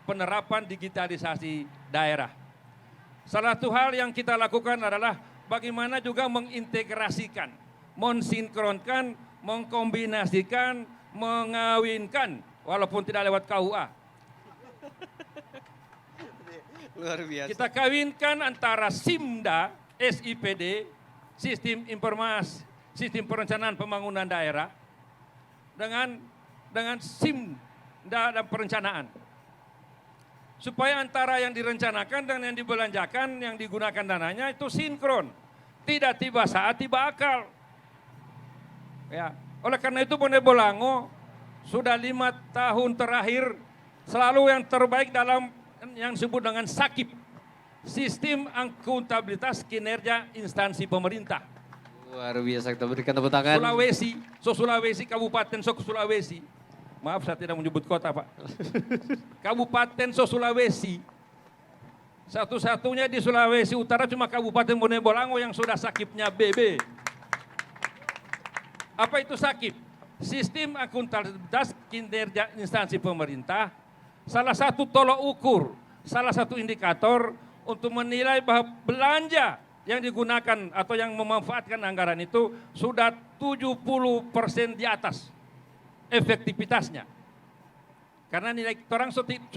penerapan digitalisasi daerah. Salah satu hal yang kita lakukan adalah bagaimana juga mengintegrasikan, mensinkronkan, mengkombinasikan, mengawinkan, walaupun tidak lewat KUA. Luar biasa. Kita kawinkan antara SIMDA, SIPD, Sistem Informasi, Sistem Perencanaan Pembangunan Daerah, dengan SIMDA dan perencanaan. Supaya antara yang direncanakan dan yang dibelanjakan, yang digunakan dananya itu sinkron. Tidak tiba saat, tiba akal. Ya, oleh karena itu Bone Bolango sudah 5 tahun terakhir selalu yang terbaik dalam yang disebut dengan SAKIP, Sistem Akuntabilitas Kinerja Instansi Pemerintah. Luar biasa, kita berikan tepuk tangan. Sulawesi, Kabupaten Sulawesi. Maaf saya tidak menyebut kota Pak. Kabupaten Sulawesi. Satu-satunya di Sulawesi Utara cuma Kabupaten Bone Bolango yang sudah SAKIP-nya BB. Apa itu SAKIP? Sistem Akuntabilitas Kinerja Instansi Pemerintah. Salah satu tolok ukur, salah satu indikator untuk menilai bahwa belanja yang digunakan atau yang memanfaatkan anggaran itu sudah 70% di atas efektivitasnya. Karena nilai orang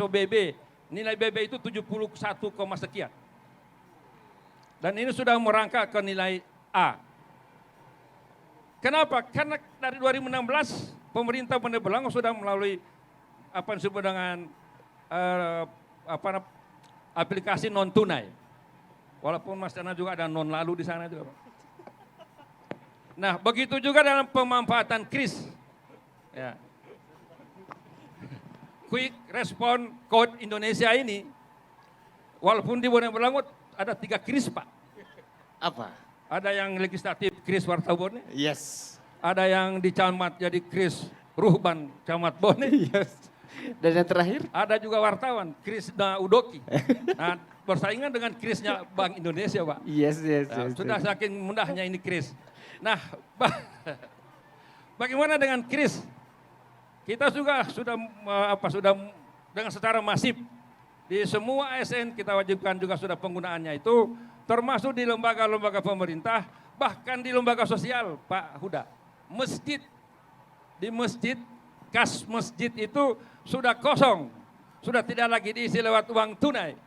BB, nilai BB itu 71, sekian. Dan ini sudah merangkak ke nilai A. Kenapa? Karena dari 2016 pemerintah Bone Bolango sudah melalui apa yang disebut dengan aplikasi non tunai. Walaupun Mas Dana juga ada non lalu di sana juga, Pak. Nah, begitu juga dalam pemanfaatan kris. Ya. Quick Response Code Indonesia ini, walaupun di Bone Bolango ada 3 kris, Pak. Apa? Ada yang legislatif kris Wartabone, Yes. ada yang di camat jadi kris Ruhban Camat Bone. Yes. Dan yang terakhir? Ada juga wartawan, Krisna Udoki. Nah, bersaingan dengan Krisnya Bank Indonesia, Pak. Yes. Nah, sudah saking mudahnya ini Kris. Nah, bagaimana dengan Kris? Kita juga sudah dengan secara masif di semua ASN kita wajibkan juga sudah penggunaannya itu, termasuk di lembaga-lembaga pemerintah, bahkan di lembaga sosial, Pak Huda. Masjid, di masjid, kas masjid itu sudah kosong, sudah tidak lagi diisi lewat uang tunai.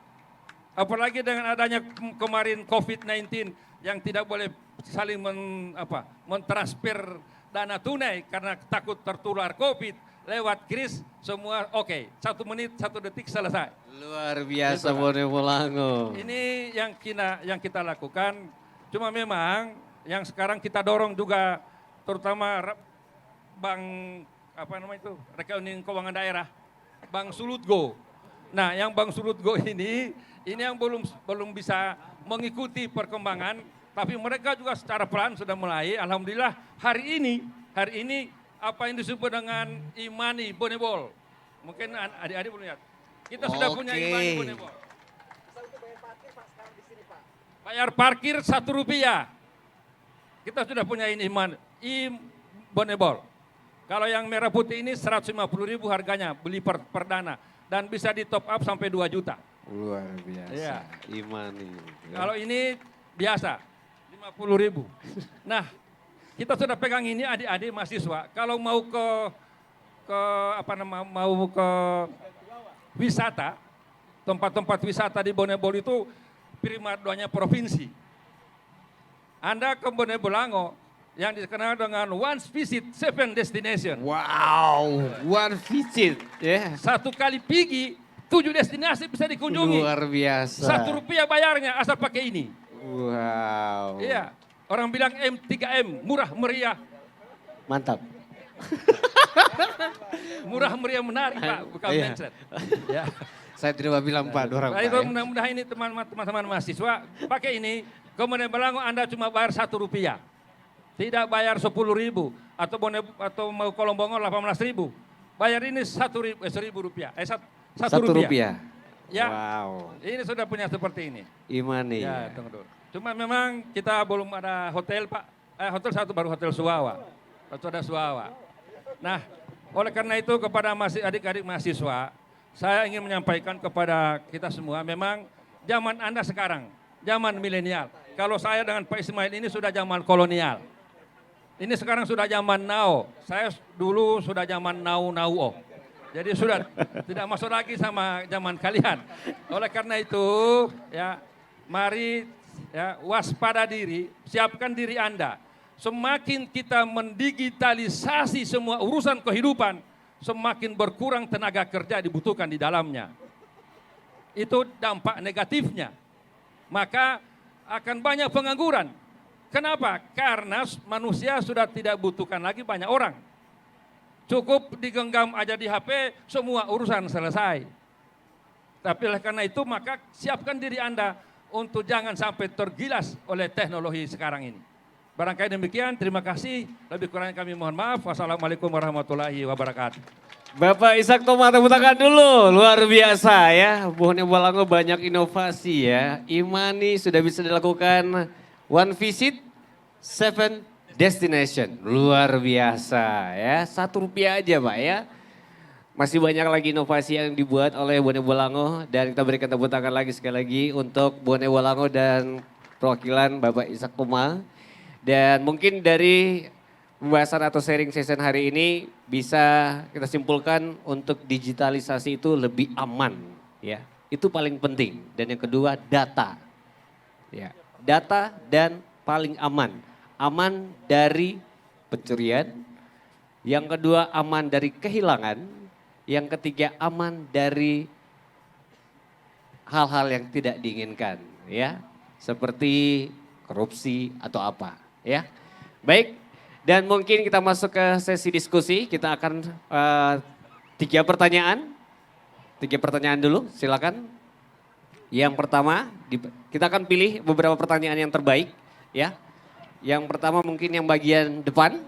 Apalagi dengan adanya kemarin COVID-19 yang tidak boleh saling mentransfer dana tunai karena takut tertular COVID, lewat kris semua oke. 1 menit, 1 detik selesai. Luar biasa Bone Bolango. Ini yang kita lakukan. Cuma memang yang sekarang kita dorong juga terutama Bank rekening keuangan daerah, Bank Sulutgo. Nah, yang Bank Sulutgo ini yang belum bisa mengikuti perkembangan, tapi mereka juga secara pelan sudah mulai. Alhamdulillah hari ini apa yang disebut dengan e-money Bonebol. Mungkin adik-adik belum lihat. Kita sudah punya e-money Bonebol. Bayar parkir Rp1. Kita sudah punya ini e-Bonebol. Kalau yang merah putih ini 150.000 harganya, beli perdana. Dan bisa di top up sampai 2 juta. Luar biasa. Iya. Imani. Kalau ini biasa, 50.000. Nah, kita sudah pegang ini adik-adik mahasiswa. Kalau mau ke wisata, tempat-tempat wisata di Bonebol itu primadonanya provinsi. Anda ke Bone Bolango, yang dikenal dengan one visit, 7 destination. Wow, one visit. Ya. 1 kali pergi, 7 destinasi bisa dikunjungi. Luar biasa. Rp1 bayarnya asal pakai ini. Wow. Iya, orang bilang M3M, murah meriah. Mantap. Murah meriah menarik, Pak, bukan Iya. mindset. Ya. Saya tidak bilang Pak, dorang Pak. Baik, Ya. mudah-mudahan ini teman-teman mahasiswa pakai ini. Kemudian Bolango Anda cuma bayar Rp1. Tidak bayar 10.000 atau mau Kolombongo 18.000. Bayar ini Rp1.000. Rp1. Ya. Wow. Ini sudah punya seperti ini. Imani. Ya, tunggu dulu. Cuma memang kita belum ada hotel, Pak. Hotel satu baru Hotel Suwawa. Atau ada Suwawa. Nah, oleh karena itu kepada adik-adik mahasiswa, saya ingin menyampaikan kepada kita semua, memang zaman Anda sekarang, zaman milenial. Kalau saya dengan Pak Ismail ini sudah zaman kolonial. Ini sekarang sudah zaman now. Saya dulu sudah zaman now. Jadi sudah tidak masuk lagi sama zaman kalian. Oleh karena itu, ya, mari ya, waspada diri, siapkan diri Anda. Semakin kita mendigitalisasi semua urusan kehidupan, semakin berkurang tenaga kerja dibutuhkan di dalamnya. Itu dampak negatifnya. Maka akan banyak pengangguran. Kenapa? Karena manusia sudah tidak butuhkan lagi banyak orang. Cukup digenggam aja di HP, semua urusan selesai. Tapi oleh karena itu maka siapkan diri Anda untuk jangan sampai tergilas oleh teknologi sekarang ini. Barangkali demikian, terima kasih. Lebih kurangnya kami mohon maaf. Wassalamualaikum warahmatullahi wabarakatuh. Bapak Ishak Toma, tepuk tangan dulu. Luar biasa ya. Bone Bolango banyak inovasi ya. Imani sudah bisa dilakukan one visit, 7 destination. Luar biasa ya. Rp1 aja Pak ya. Masih banyak lagi inovasi yang dibuat oleh Bone Bolango. Dan kita berikan tepuk tangan lagi sekali lagi untuk Bone Bolango dan perwakilan Bapak Ishak Toma. Dan mungkin dari pembahasan atau sharing session hari ini bisa kita simpulkan untuk digitalisasi itu lebih aman ya. Itu paling penting. Dan yang kedua data. Ya, data dan paling aman. Aman dari pencurian. Yang kedua aman dari kehilangan. Yang ketiga aman dari hal-hal yang tidak diinginkan ya. seperti korupsi atau apa ya. Baik, dan mungkin kita masuk ke sesi diskusi. Kita akan 3 pertanyaan. 3 pertanyaan dulu, silakan. Yang pertama, kita akan pilih beberapa pertanyaan yang terbaik ya. Yang pertama mungkin yang bagian depan.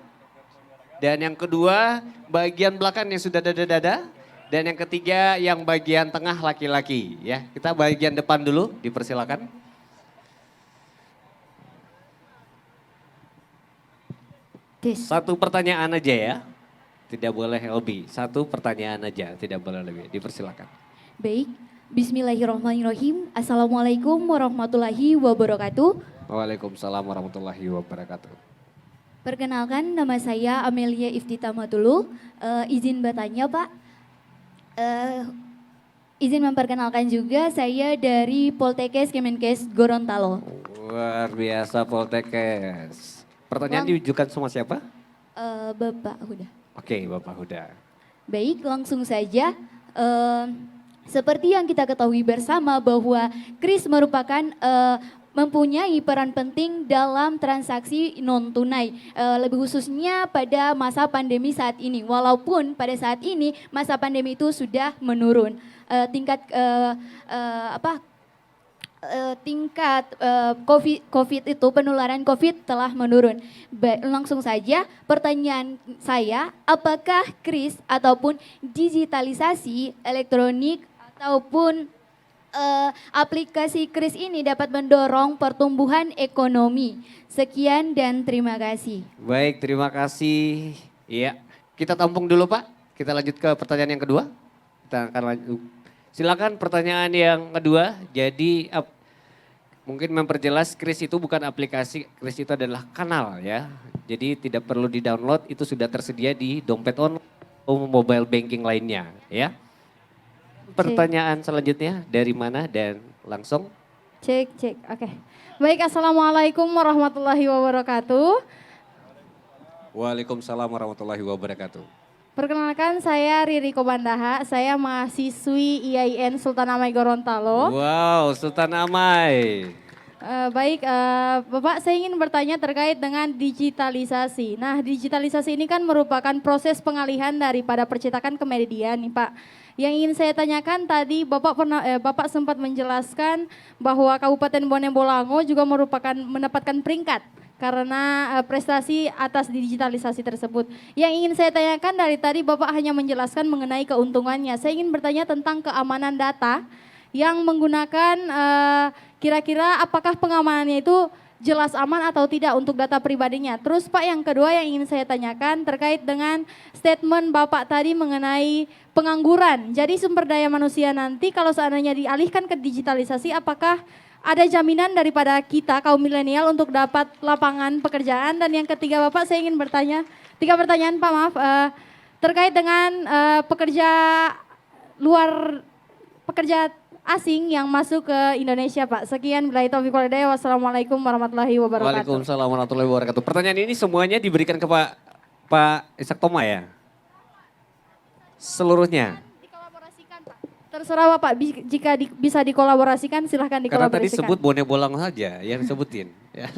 Dan yang kedua bagian belakang yang sudah dada-dada. Dan yang ketiga yang bagian tengah laki-laki ya. Kita bagian depan dulu, dipersilakan. Satu pertanyaan aja ya. Tidak boleh lebih. Satu pertanyaan aja, tidak boleh lebih. Dipersilakan. Baik, bismillahirrahmanirrahim. Assalamualaikum warahmatullahi wabarakatuh. Waalaikumsalam warahmatullahi wabarakatuh. Perkenalkan, nama saya Amelia Iftitamatulu. Izin bertanya Pak, izin memperkenalkan juga saya dari Poltekkes Kemenkes Gorontalo. Luar biasa Poltekkes. Pertanyaan ditujukan sama siapa? Bapak Huda. Oke, Bapak Huda. Baik, langsung saja. Seperti yang kita ketahui bersama bahwa KRIS merupakan mempunyai peran penting dalam transaksi non tunai, lebih khususnya pada masa pandemi saat ini. Walaupun pada saat ini masa pandemi itu sudah menurun, tingkat COVID itu, penularan COVID telah menurun. Langsung saja pertanyaan saya, apakah KRIS ataupun digitalisasi elektronik ataupun aplikasi KRIS ini dapat mendorong pertumbuhan ekonomi? Sekian dan terima kasih. Baik, terima kasih. Iya, kita tampung dulu Pak. Kita lanjut ke pertanyaan yang kedua. Kita akan lanjut. Silakan pertanyaan yang kedua. Jadi mungkin memperjelas KRIS itu bukan aplikasi, KRIS itu adalah kanal ya. Jadi tidak perlu di-download, itu sudah tersedia di dompet online atau mobile banking lainnya ya. Pertanyaan selanjutnya dari mana dan langsung? Cek. Oke. Baik, Assalamualaikum warahmatullahi wabarakatuh. Waalaikumsalam warahmatullahi wabarakatuh. Perkenalkan, saya Riri Kobandaha, saya mahasiswi IAIN Sultan Amai Gorontalo. Wow, Sultan Amai. Baik, Bapak, saya ingin bertanya terkait dengan digitalisasi. Nah, digitalisasi ini kan merupakan proses pengalihan daripada percetakan ke media nih Pak. Yang ingin saya tanyakan tadi Bapak sempat menjelaskan bahwa Kabupaten Bone Bolango juga mendapatkan peringkat karena prestasi atas digitalisasi tersebut. Yang ingin saya tanyakan dari tadi Bapak hanya menjelaskan mengenai keuntungannya. Saya ingin bertanya tentang keamanan data yang menggunakan kira-kira apakah pengamanannya itu jelas aman atau tidak untuk data pribadinya. Terus Pak, yang kedua yang ingin saya tanyakan terkait dengan statement Bapak tadi mengenai pengangguran. Jadi sumber daya manusia nanti kalau seandainya dialihkan ke digitalisasi, apakah ada jaminan daripada kita kaum milenial untuk dapat lapangan pekerjaan? Dan yang ketiga Bapak, saya ingin bertanya, 3 pertanyaan Pak, maaf, terkait dengan pekerja asing yang masuk ke Indonesia Pak. Sekian, billahi taufiq wal hidayah. Wassalamualaikum warahmatullahi wabarakatuh. Waalaikumsalam warahmatullahi wabarakatuh. Pertanyaan ini semuanya diberikan ke Pak Ishak Toma ya? Seluruhnya? Dikolaborasikan Pak. Terserah Bapak, jika bisa dikolaborasikan silahkan Karena dikolaborasikan. tadi sebut Bone Bolango saja yang disebutin. Ya.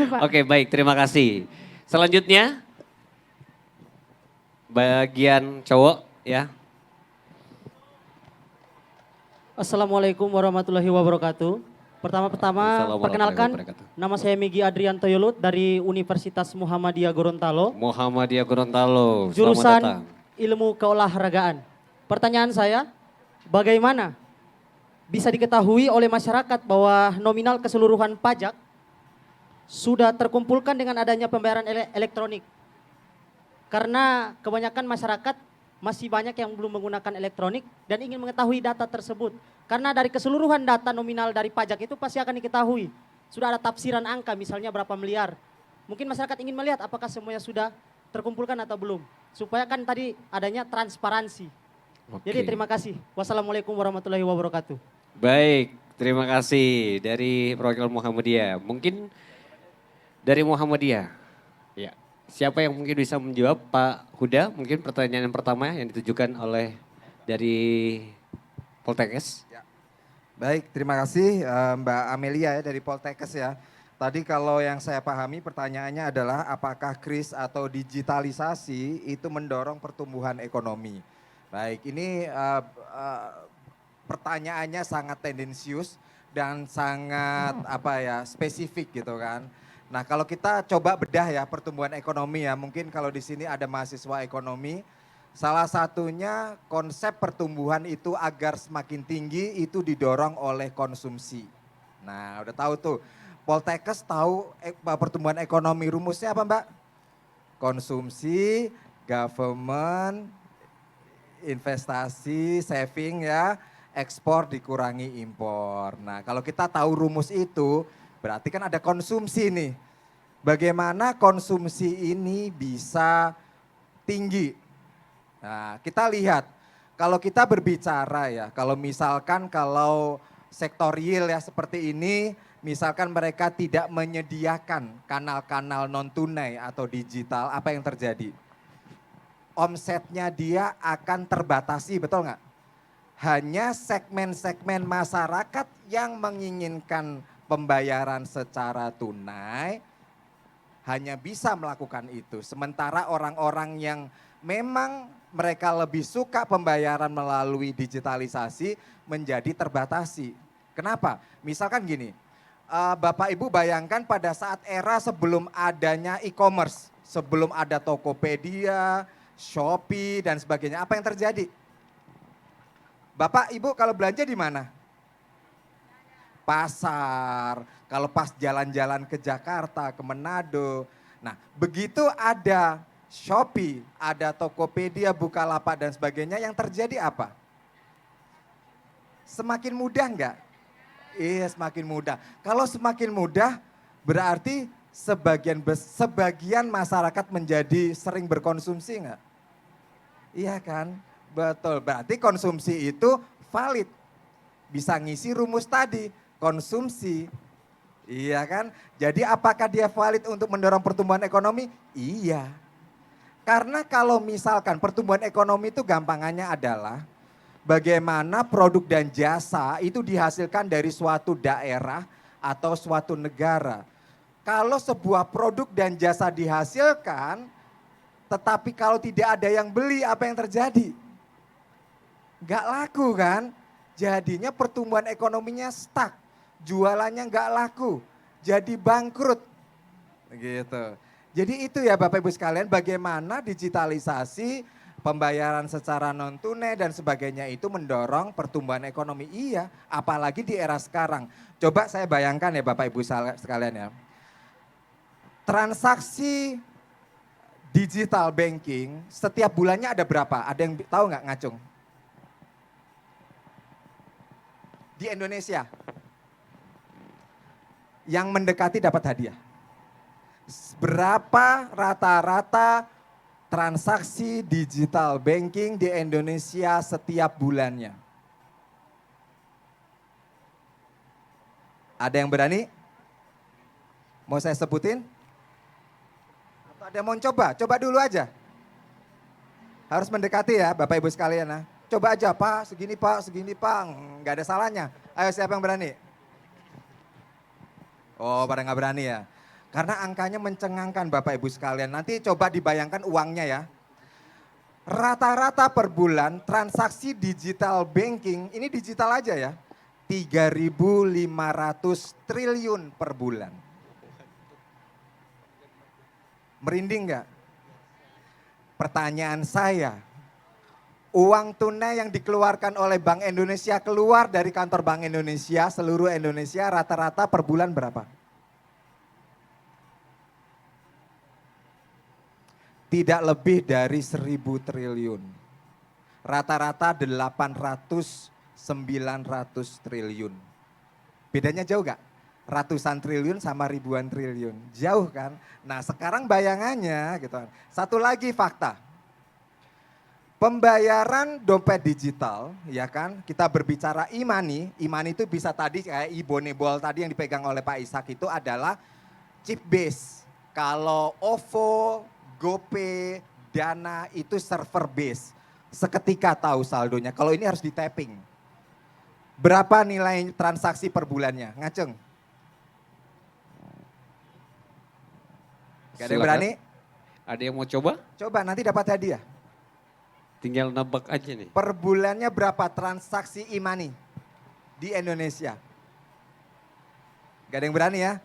Pak. Oke, baik, terima kasih. Selanjutnya bagian cowok ya. Assalamualaikum warahmatullahi wabarakatuh. Pertama-tama Waalaikumsalam perkenalkan, warahmatullahi wabarakatuh. nama saya Migi Adrianto Yolut dari Universitas Muhammadiyah Gorontalo, Muhammadiyah Gorontalo. Selamat jurusan datang. Ilmu Keolahragaan. Pertanyaan saya, bagaimana bisa diketahui oleh masyarakat bahwa nominal keseluruhan pajak sudah terkumpulkan dengan adanya pembayaran elektronik? Karena kebanyakan masyarakat masih banyak yang belum menggunakan elektronik dan ingin mengetahui data tersebut. Karena dari keseluruhan data nominal dari pajak itu pasti akan diketahui. Sudah ada tafsiran angka, misalnya berapa miliar. Mungkin masyarakat ingin melihat apakah semuanya sudah terkumpulkan atau belum. Supaya kan tadi adanya transparansi. Oke. Jadi terima kasih. Wassalamualaikum warahmatullahi wabarakatuh. Baik, terima kasih dari perwakilan Muhammadiyah. Mungkin dari Muhammadiyah. Ya. Siapa yang mungkin bisa menjawab? Pak Huda, mungkin pertanyaan yang pertama yang ditujukan oleh dari Poltekkes. Baik, terima kasih Mbak Amelia ya dari Poltekkes ya. Tadi kalau yang saya pahami pertanyaannya adalah apakah kris atau digitalisasi itu mendorong pertumbuhan ekonomi. Baik, ini pertanyaannya sangat tendensius dan sangat spesifik gitu kan. Nah, kalau kita coba bedah ya pertumbuhan ekonomi ya, mungkin kalau di sini ada mahasiswa ekonomi, salah satunya konsep pertumbuhan itu agar semakin tinggi itu didorong oleh konsumsi. Nah, udah tahu tuh. Poltekkes tahu pertumbuhan ekonomi rumusnya apa, Mbak? Konsumsi, government, investasi, saving ya, ekspor dikurangi impor. Nah, kalau kita tahu rumus itu, berarti kan ada konsumsi nih. Bagaimana konsumsi ini bisa tinggi? Nah, kita lihat kalau kita berbicara ya, kalau misalkan kalau sektor real ya seperti ini, misalkan mereka tidak menyediakan kanal-kanal non tunai atau digital, apa yang terjadi? Omsetnya dia akan terbatasi, betul nggak? Hanya segmen-segmen masyarakat yang menginginkan pembayaran secara tunai hanya bisa melakukan itu. Sementara orang-orang yang memang mereka lebih suka pembayaran melalui digitalisasi menjadi terbatasi. Kenapa? Misalkan gini, Bapak Ibu bayangkan pada saat era sebelum adanya e-commerce, sebelum ada Tokopedia, Shopee dan sebagainya, apa yang terjadi? Bapak Ibu kalau belanja di mana? Pasar, kalau pas jalan-jalan ke Jakarta, ke Manado. Nah, begitu ada Shopee, ada Tokopedia, Bukalapak dan sebagainya, yang terjadi apa? Semakin mudah enggak? Iya, semakin mudah. Kalau semakin mudah berarti sebagian masyarakat menjadi sering berkonsumsi enggak? Iya kan? Betul, berarti konsumsi itu valid. Bisa ngisi rumus tadi, konsumsi. Iya kan? Jadi apakah dia valid untuk mendorong pertumbuhan ekonomi? Iya. Karena kalau misalkan pertumbuhan ekonomi itu gampangannya adalah bagaimana produk dan jasa itu dihasilkan dari suatu daerah atau suatu negara. Kalau sebuah produk dan jasa dihasilkan, tetapi kalau tidak ada yang beli, apa yang terjadi? Nggak laku kan? Jadinya pertumbuhan ekonominya stuck, jualannya nggak laku, jadi bangkrut. Gitu. Jadi itu ya Bapak Ibu sekalian, bagaimana digitalisasi pembayaran secara non tunai dan sebagainya itu mendorong pertumbuhan ekonomi. Iya, apalagi di era sekarang. Coba saya bayangkan ya Bapak Ibu sekalian ya. Transaksi digital banking setiap bulannya ada berapa? Ada yang tahu nggak ngacung? Di Indonesia. Yang mendekati dapat hadiah. Berapa rata-rata transaksi digital banking di Indonesia setiap bulannya? Ada yang berani? Mau saya sebutin? Atau ada yang mau coba? Coba dulu aja. Harus mendekati ya Bapak Ibu sekalian. Nah. Coba aja Pak, segini Pak, nggak ada salahnya. Ayo siapa yang berani? Oh pada nggak berani ya. Karena angkanya mencengangkan Bapak Ibu sekalian. Nanti coba dibayangkan uangnya ya. Rata-rata per bulan transaksi digital banking, ini digital aja ya. 3.500 triliun per bulan. Merinding nggak? Pertanyaan saya, uang tunai yang dikeluarkan oleh Bank Indonesia keluar dari kantor Bank Indonesia, seluruh Indonesia rata-rata per bulan berapa? Tidak lebih dari 1.000 triliun. Rata-rata 800-900 triliun. Bedanya jauh gak? Ratusan triliun sama ribuan triliun. Jauh kan? Nah sekarang bayangannya gitu. Satu lagi fakta. Pembayaran dompet digital, ya kan? Kita berbicara e-money. E-money itu bisa tadi kayak e-bonebol tadi yang dipegang oleh Pak Ishak itu adalah chip base. Kalau OVO, GoPay, Dana itu server base. Seketika tahu saldonya. Kalau ini harus di tapping. Berapa nilai transaksi per bulannya? Ngaceng. Gak ada yang Silakan. berani? Ada yang mau coba? Coba nanti dapat hadiah. Tinggal nebak aja nih. Per bulannya berapa transaksi e-money di Indonesia? Gak ada yang berani ya?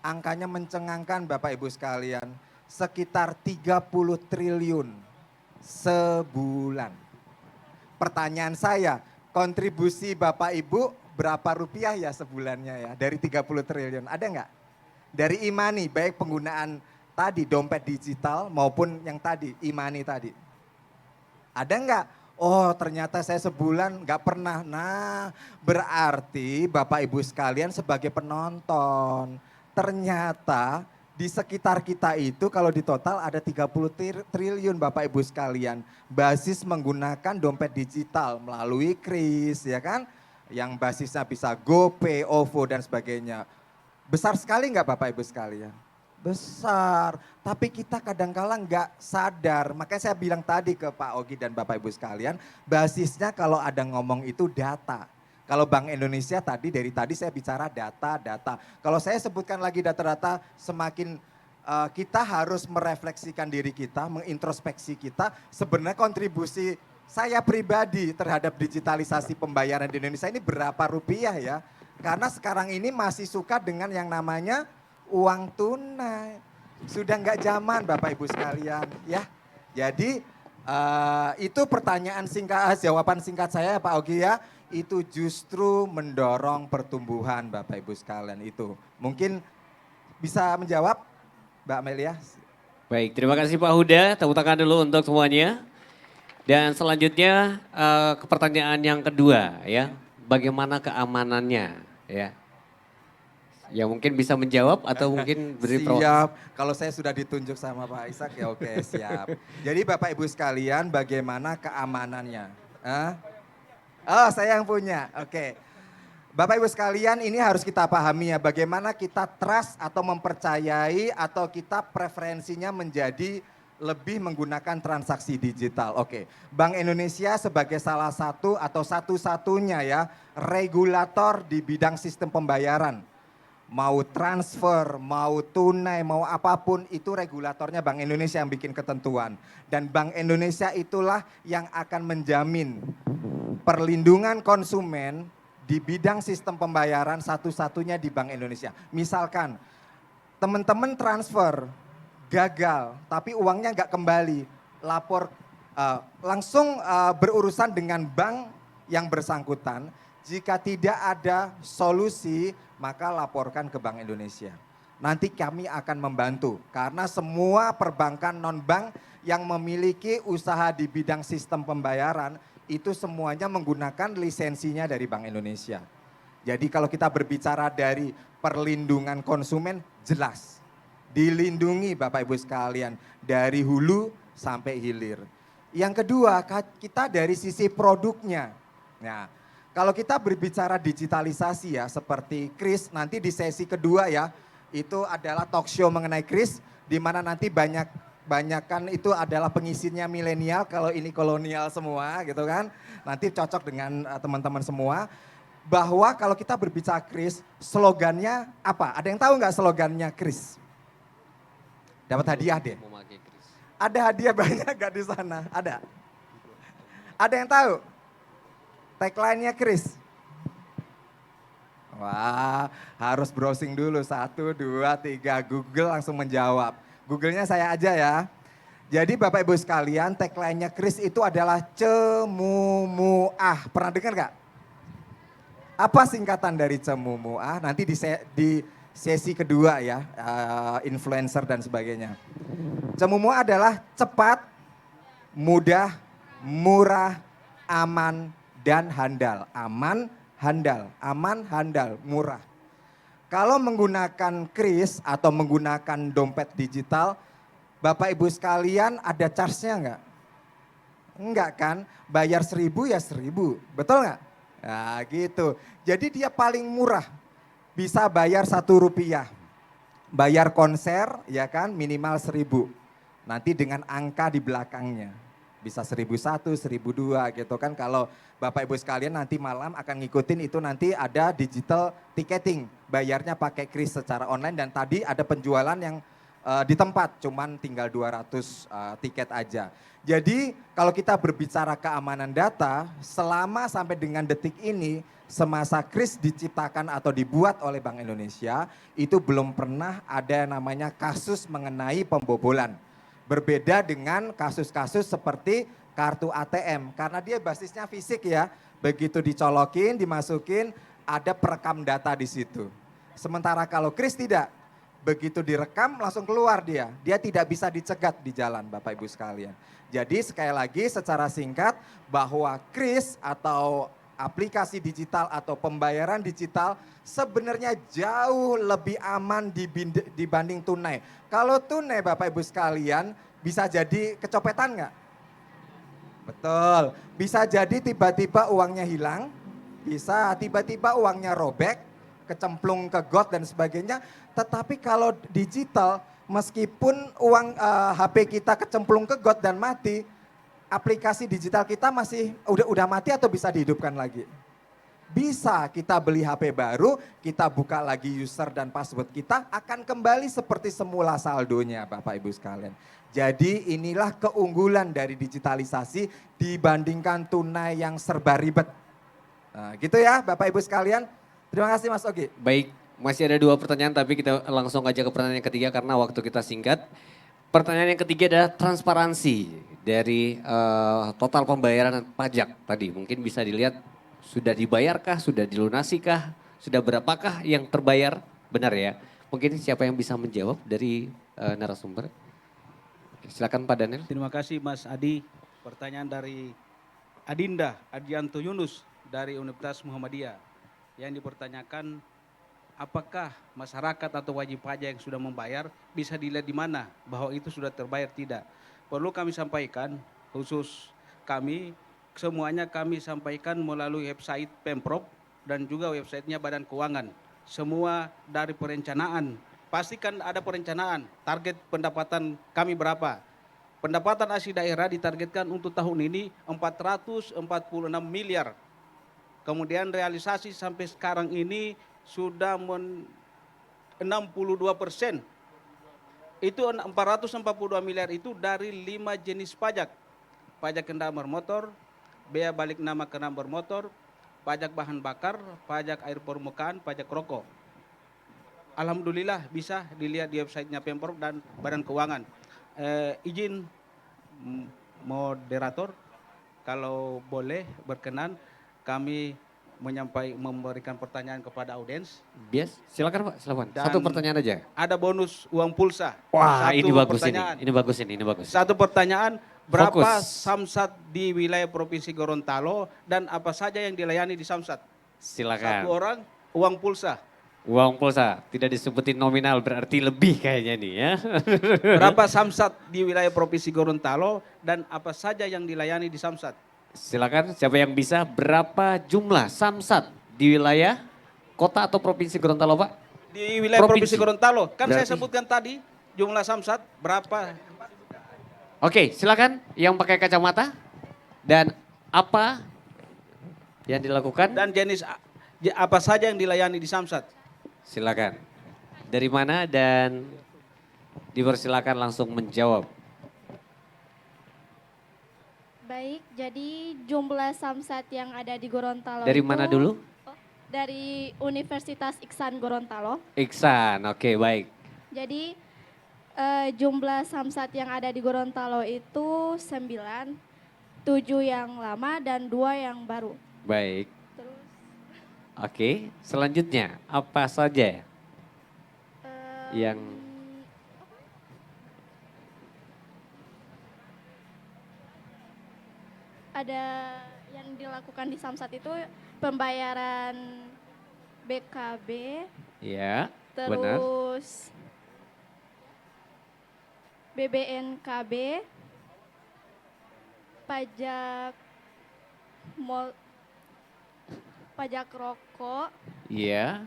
Angkanya mencengangkan Bapak Ibu sekalian. Sekitar 30 triliun sebulan. Pertanyaan saya, kontribusi Bapak Ibu berapa rupiah ya sebulannya ya dari 30 triliun? Ada nggak? Dari e-money, baik penggunaan tadi dompet digital maupun yang tadi e-money tadi. Ada nggak? Oh ternyata saya sebulan nggak pernah. Nah berarti Bapak Ibu sekalian sebagai penonton, ternyata di sekitar kita itu kalau di total ada 30 triliun Bapak Ibu sekalian. Basis menggunakan dompet digital melalui kris ya kan. Yang basisnya bisa GoPay, OVO dan sebagainya. Besar sekali nggak Bapak Ibu sekalian? Besar, tapi kita kadang-kala nggak sadar. Makanya saya bilang tadi ke Pak Ogi dan Bapak Ibu sekalian, basisnya kalau ada ngomong itu data. Kalau Bank Indonesia tadi dari tadi saya bicara data. Kalau saya sebutkan lagi data-data, semakin kita harus merefleksikan diri kita, mengintrospeksi kita. Sebenarnya kontribusi saya pribadi terhadap digitalisasi pembayaran di Indonesia ini berapa rupiah ya? Karena sekarang ini masih suka dengan yang namanya uang tunai. Sudah nggak zaman Bapak Ibu sekalian ya. Jadi itu pertanyaan singkat, jawaban singkat saya Pak Ogi ya. Itu justru mendorong pertumbuhan Bapak Ibu sekalian itu. Mungkin bisa menjawab Mbak Amelia. Baik, terima kasih Pak Huda. Tepuk tangan dulu untuk semuanya. Dan selanjutnya ke pertanyaan yang kedua ya. Bagaimana keamanannya ya. Ya mungkin bisa menjawab atau mungkin beri Siap, kalau saya sudah ditunjuk sama Pak Ishak ya oke siap. Jadi Bapak Ibu sekalian bagaimana keamanannya? Hah? Oh saya yang punya, oke. Bapak Ibu sekalian ini harus kita pahami ya bagaimana kita trust atau mempercayai atau kita preferensinya menjadi lebih menggunakan transaksi digital. Oke, Bank Indonesia sebagai salah satu atau satu-satunya ya regulator di bidang sistem pembayaran. Mau transfer, mau tunai, mau apapun itu regulatornya Bank Indonesia yang bikin ketentuan. Dan Bank Indonesia itulah yang akan menjamin perlindungan konsumen di bidang sistem pembayaran satu-satunya di Bank Indonesia. Misalkan teman-teman transfer gagal tapi uangnya nggak kembali, lapor langsung berurusan dengan bank yang bersangkutan. Jika tidak ada solusi, maka laporkan ke Bank Indonesia. Nanti kami akan membantu karena semua perbankan non-bank yang memiliki usaha di bidang sistem pembayaran itu semuanya menggunakan lisensinya dari Bank Indonesia. Jadi kalau kita berbicara dari perlindungan konsumen jelas. Dilindungi Bapak Ibu sekalian dari hulu sampai hilir. Yang kedua kita dari sisi produknya. Nah, kalau kita berbicara digitalisasi ya seperti Kris nanti di sesi kedua ya itu adalah talk show mengenai Kris di mana nanti banyakan itu adalah pengisinya milenial kalau ini kolonial semua gitu kan. Nanti cocok dengan teman-teman semua bahwa kalau kita berbicara Kris slogannya apa? Ada yang tahu nggak slogannya Kris? Dapat hadiah deh. Ada hadiah banyak gak di sana? Ada? Ada yang tahu? Tagline-nya Kris. Wah, harus browsing dulu. 1, 2, 3, Google langsung menjawab. Google-nya saya aja ya. Jadi Bapak Ibu sekalian, tagline-nya Kris itu adalah Cemumuah. Pernah dengar gak? Apa singkatan dari Cemumuah? Nanti di sesi kedua ya, influencer dan sebagainya. Cemumuah adalah cepat, mudah, murah, aman, dan handal. Aman, handal, murah. Kalau menggunakan kris atau menggunakan dompet digital, Bapak Ibu sekalian ada charge-nya enggak? Enggak kan? Bayar 1.000 ya 1.000, betul enggak? Nah gitu, jadi dia paling murah. Bisa bayar Rp1. Bayar konser ya kan minimal 1.000. Nanti dengan angka di belakangnya. Bisa 1.001, 1.002 gitu kan. Kalau Bapak Ibu sekalian nanti malam akan ngikutin itu, nanti ada digital ticketing. Bayarnya pakai kris secara online, dan tadi ada penjualan yang di tempat, cuman tinggal 200 tiket aja. Jadi kalau kita berbicara keamanan data, selama sampai dengan detik ini, semasa kris diciptakan atau dibuat oleh Bank Indonesia, itu belum pernah ada yang namanya kasus mengenai pembobolan. Berbeda dengan kasus-kasus seperti kartu ATM, karena dia basisnya fisik ya. Begitu dicolokin, dimasukin, ada perekam data di situ. Sementara kalau kris tidak, begitu direkam langsung keluar dia. Dia tidak bisa dicegat di jalan, Bapak Ibu sekalian. Jadi sekali lagi secara singkat, bahwa kris atau aplikasi digital atau pembayaran digital sebenarnya jauh lebih aman dibanding tunai. Kalau tunai Bapak Ibu sekalian bisa jadi kecopetan nggak? Betul, bisa jadi tiba-tiba uangnya hilang, bisa tiba-tiba uangnya robek, kecemplung ke got dan sebagainya. Tetapi kalau digital, meskipun uang HP kita kecemplung ke got dan mati, aplikasi digital kita masih udah mati atau bisa dihidupkan lagi? Bisa, kita beli HP baru, kita buka lagi user dan password kita, akan kembali seperti semula saldonya Bapak Ibu sekalian. Jadi inilah keunggulan dari digitalisasi dibandingkan tunai yang serba ribet. Nah, gitu ya Bapak Ibu sekalian. Terima kasih Mas Ogi. Baik, masih ada 2 pertanyaan tapi kita langsung aja ke pertanyaan yang ketiga karena waktu kita singkat. Pertanyaan yang ketiga adalah transparansi dari total pembayaran pajak tadi. Mungkin bisa dilihat sudah dibayarkah, sudah dilunasikah, sudah berapakah yang terbayar, benar ya? Mungkin siapa yang bisa menjawab dari narasumber? Silakan Pak Daniel. Terima kasih Mas Adi. Pertanyaan dari Adinda Adianto Yunus dari Universitas Muhammadiyah. Yang dipertanyakan, apakah masyarakat atau wajib pajak yang sudah membayar bisa dilihat di mana bahwa itu sudah terbayar tidak? Perlu kami sampaikan, khusus kami, semuanya kami sampaikan melalui website Pemprov dan juga websitenya Badan Keuangan. Semua dari perencanaan, pastikan ada perencanaan, target pendapatan kami berapa. Pendapatan asli daerah ditargetkan untuk tahun ini 446 miliar. Kemudian realisasi sampai sekarang ini sudah 62%. Itu 442 miliar itu dari 5 jenis pajak. Pajak kendaraan bermotor, bea balik nama kendaraan bermotor, pajak bahan bakar, pajak air permukaan, pajak rokok. Alhamdulillah bisa dilihat di websitenya Pemprov dan Badan Keuangan. Izin moderator, kalau boleh berkenan kami memberikan pertanyaan kepada audiens. Yes, silakan Pak, silakan. Dan Satu pertanyaan aja. Ada bonus uang pulsa. Wah, Satu ini bagus pertanyaan. ini bagus ini bagus. Satu pertanyaan, berapa Fokus. samsat di wilayah Provinsi Gorontalo dan apa saja yang dilayani di samsat? Silakan. Satu orang uang pulsa. Uang pulsa, tidak disebutin nominal berarti lebih kayaknya nih ya. Berapa samsat di wilayah Provinsi Gorontalo dan apa saja yang dilayani di samsat? Silakan, siapa yang bisa, berapa jumlah samsat di wilayah kota atau provinsi Gorontalo Pak? Di wilayah Provinsi Gorontalo, kan saya Berarti- sebutkan tadi jumlah samsat berapa? Oke, silakan yang pakai kacamata dan apa yang dilakukan? Dan jenis apa saja yang dilayani di samsat? Silakan. Dari mana dan dipersilakan langsung menjawab. Baik, jadi jumlah samsat yang ada di Gorontalo Dari itu- mana dulu? Dari Universitas Iksan Gorontalo. Iksan, oke baik. Jadi jumlah samsat yang ada di Gorontalo itu 9, 7 yang lama dan 2 yang baru. Baik. Terus Oke, selanjutnya apa saja yang ada yang dilakukan di samsat itu pembayaran BKB, ya benar? terus BBNKB, pajak mall, pajak rokok, Iya.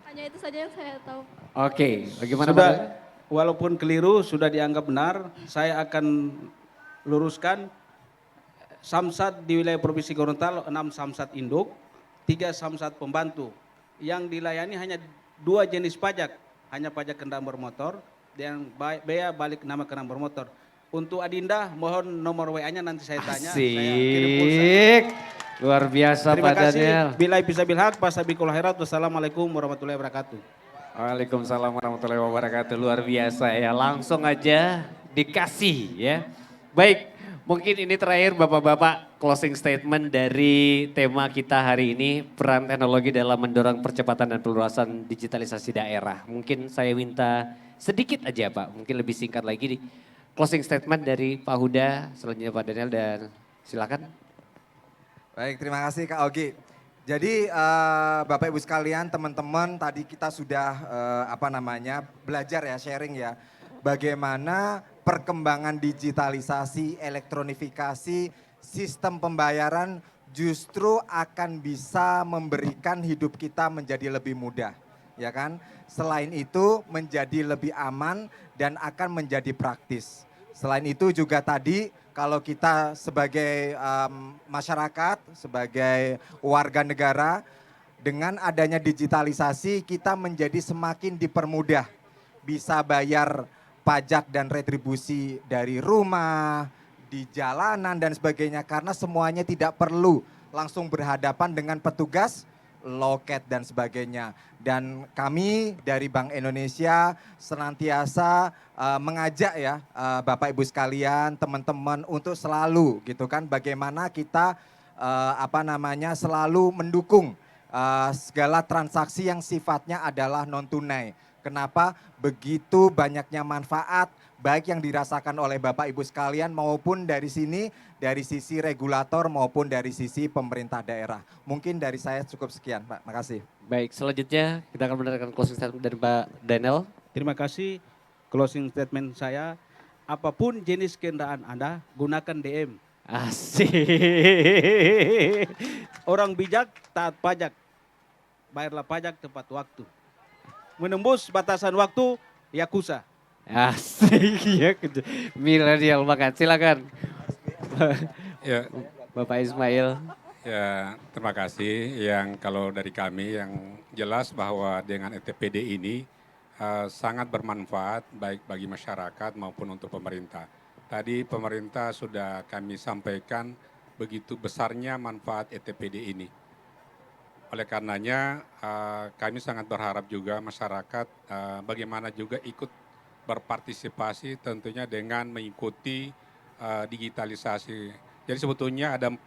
hanya itu saja yang saya tahu. Oke, bagaimana Sudah Pak? walaupun keliru sudah dianggap benar, saya akan luruskan. Samsat di wilayah Provinsi Gorontalo 6 samsat induk, 3 samsat pembantu. Yang dilayani hanya 2 jenis pajak, hanya pajak kendaraan bermotor dan bea balik nama kendaraan bermotor. Untuk Adinda, mohon nomor WA-nya nanti saya tanya. Saya kirim pulsa. Asik. Luar biasa Terima Pak kasih. Daniel. Bila bisa bilhak, pasabikul khairat. Wassalamualaikum warahmatullahi wabarakatuh. Waalaikumsalam warahmatullahi wabarakatuh. Luar biasa ya. Langsung aja dikasih ya. Baik, mungkin ini terakhir Bapak-Bapak closing statement dari tema kita hari ini. Peran teknologi dalam mendorong percepatan dan perluasan digitalisasi daerah. Mungkin saya minta sedikit aja Pak. Mungkin lebih singkat lagi. Closing statement dari Pak Huda. Selanjutnya Pak Daniel dan silakan. Baik, terima kasih Kak Ogi. Jadi Bapak Ibu sekalian, teman-teman tadi kita sudah belajar ya, sharing ya. Bagaimana perkembangan digitalisasi, elektronifikasi, sistem pembayaran justru akan bisa memberikan hidup kita menjadi lebih mudah. Ya kan? Selain itu menjadi lebih aman dan akan menjadi praktis. Selain itu juga tadi kalau kita sebagai masyarakat, sebagai warga negara, dengan adanya digitalisasi kita menjadi semakin dipermudah. Bisa bayar pajak dan retribusi dari rumah, di jalanan dan sebagainya. Karena semuanya tidak perlu langsung berhadapan dengan petugas, loket dan sebagainya. Dan kami dari Bank Indonesia senantiasa mengajak ya Bapak Ibu sekalian, teman-teman untuk selalu gitu kan bagaimana kita selalu mendukung segala transaksi yang sifatnya adalah non tunai. Kenapa? Begitu banyaknya manfaat baik yang dirasakan oleh Bapak Ibu sekalian maupun dari sini, dari sisi regulator maupun dari sisi pemerintah daerah. Mungkin dari saya cukup sekian Pak, makasih. Baik, selanjutnya kita akan mendengarkan closing statement dari Pak Daniel. Terima kasih. Closing statement saya, apapun jenis kendaraan Anda, gunakan DM. Asik. Orang bijak taat pajak, bayarlah pajak tepat waktu. Menembus batasan waktu, yakuza. Asik ya, milenial banget. Silakan. Ya, Bapak Ismail. ya terima kasih. Yang kalau dari kami yang jelas bahwa dengan ETPD ini sangat bermanfaat baik bagi masyarakat maupun untuk pemerintah. Tadi pemerintah sudah kami sampaikan begitu besarnya manfaat ETPD ini. Oleh karenanya kami sangat berharap juga masyarakat bagaimana juga ikut berpartisipasi tentunya dengan mengikuti digitalisasi. Jadi sebetulnya ada 4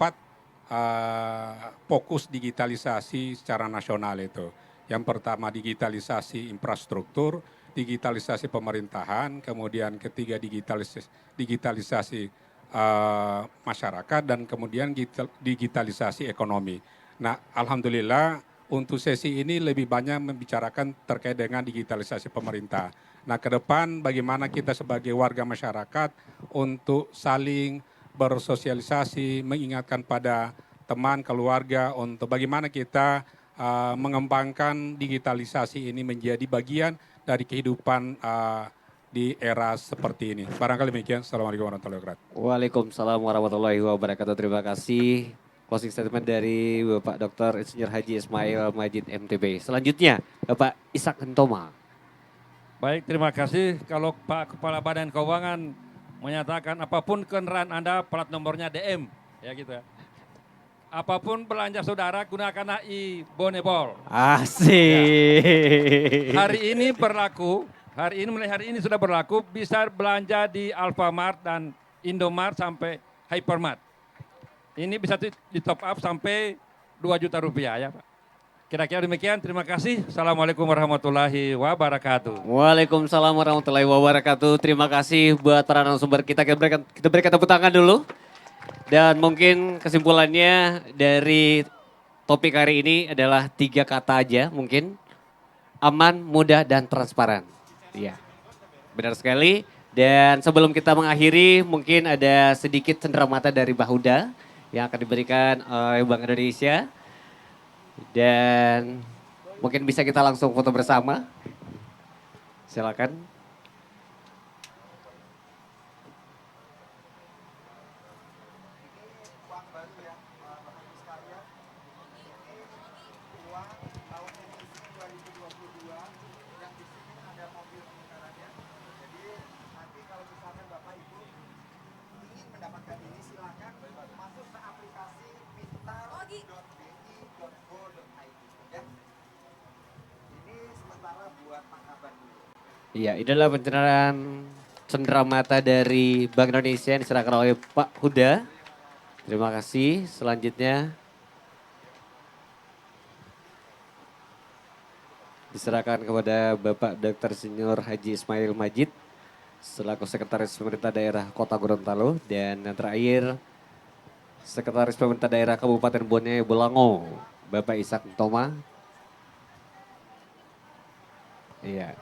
fokus digitalisasi secara nasional itu. Yang pertama digitalisasi infrastruktur, digitalisasi pemerintahan, kemudian ketiga digitalisasi masyarakat dan kemudian digitalisasi ekonomi. Nah, alhamdulillah untuk sesi ini lebih banyak membicarakan terkait dengan digitalisasi pemerintah. Nah, ke depan bagaimana kita sebagai warga masyarakat untuk saling bersosialisasi, mengingatkan pada teman, keluarga untuk bagaimana kita mengembangkan digitalisasi ini menjadi bagian dari kehidupan di era seperti ini. Barangkali demikian. Assalamualaikum warahmatullahi wabarakatuh. Waalaikumsalam warahmatullahi wabarakatuh. Terima kasih. Closing statement dari Bapak Dr. Insinyur Haji Ismail Majid MTB. Selanjutnya Bapak Ishak Hentoma. Baik, terima kasih. Kalau Pak Kepala Badan Keuangan menyatakan apapun kendaraan Anda plat nomornya DM, ya gitu ya. Apapun belanja saudara gunakanlah e-Bonebol. Asik. Hari ini berlaku, mulai hari ini sudah berlaku, bisa belanja di Alfamart dan Indomart sampai Hypermart. Ini bisa di top up sampai 2 juta rupiah ya Pak. Kira-kira demikian, terima kasih. Assalamualaikum warahmatullahi wabarakatuh. Waalaikumsalam warahmatullahi wabarakatuh. Terima kasih buat para narasumber kita. Kita berikan tepuk tangan dulu. Dan mungkin kesimpulannya dari topik hari ini adalah 3 kata aja mungkin. Aman, mudah, dan transparan. Iya, benar sekali. Dan sebelum kita mengakhiri mungkin ada sedikit cenderamata dari Mbak Huda yang akan diberikan oleh Bank Indonesia. Dan mungkin bisa kita langsung foto bersama. Silakan. Iya, ini adalah pencerahan cenderamata dari Bank Indonesia yang diserahkan oleh Pak Huda. Terima kasih. Selanjutnya diserahkan kepada Bapak Dr. Senior Haji Ismail Majid selaku Sekretaris Pemerintah Daerah Kota Gorontalo, dan yang terakhir Sekretaris Pemerintah Daerah Kabupaten Bone Bolango, Bapak Ishak Toma. Iya.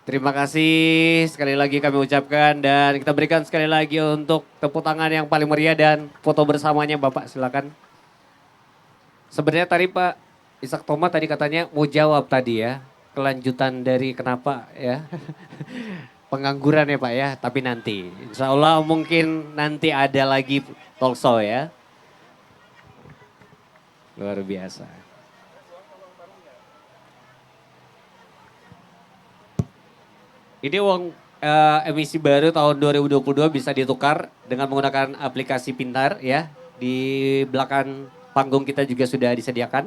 Terima kasih sekali lagi kami ucapkan, dan kita berikan sekali lagi untuk tepuk tangan yang paling meriah dan foto bersamanya Bapak, silakan. Sebenarnya tadi Pak Ishak Toma tadi katanya mau jawab tadi ya, kelanjutan dari kenapa ya pengangguran ya Pak ya, tapi nanti insya Allah mungkin nanti ada lagi talk show ya. Luar biasa. Ini uang emisi baru tahun 2022 bisa ditukar dengan menggunakan aplikasi pintar ya. Di belakang panggung kita juga sudah disediakan.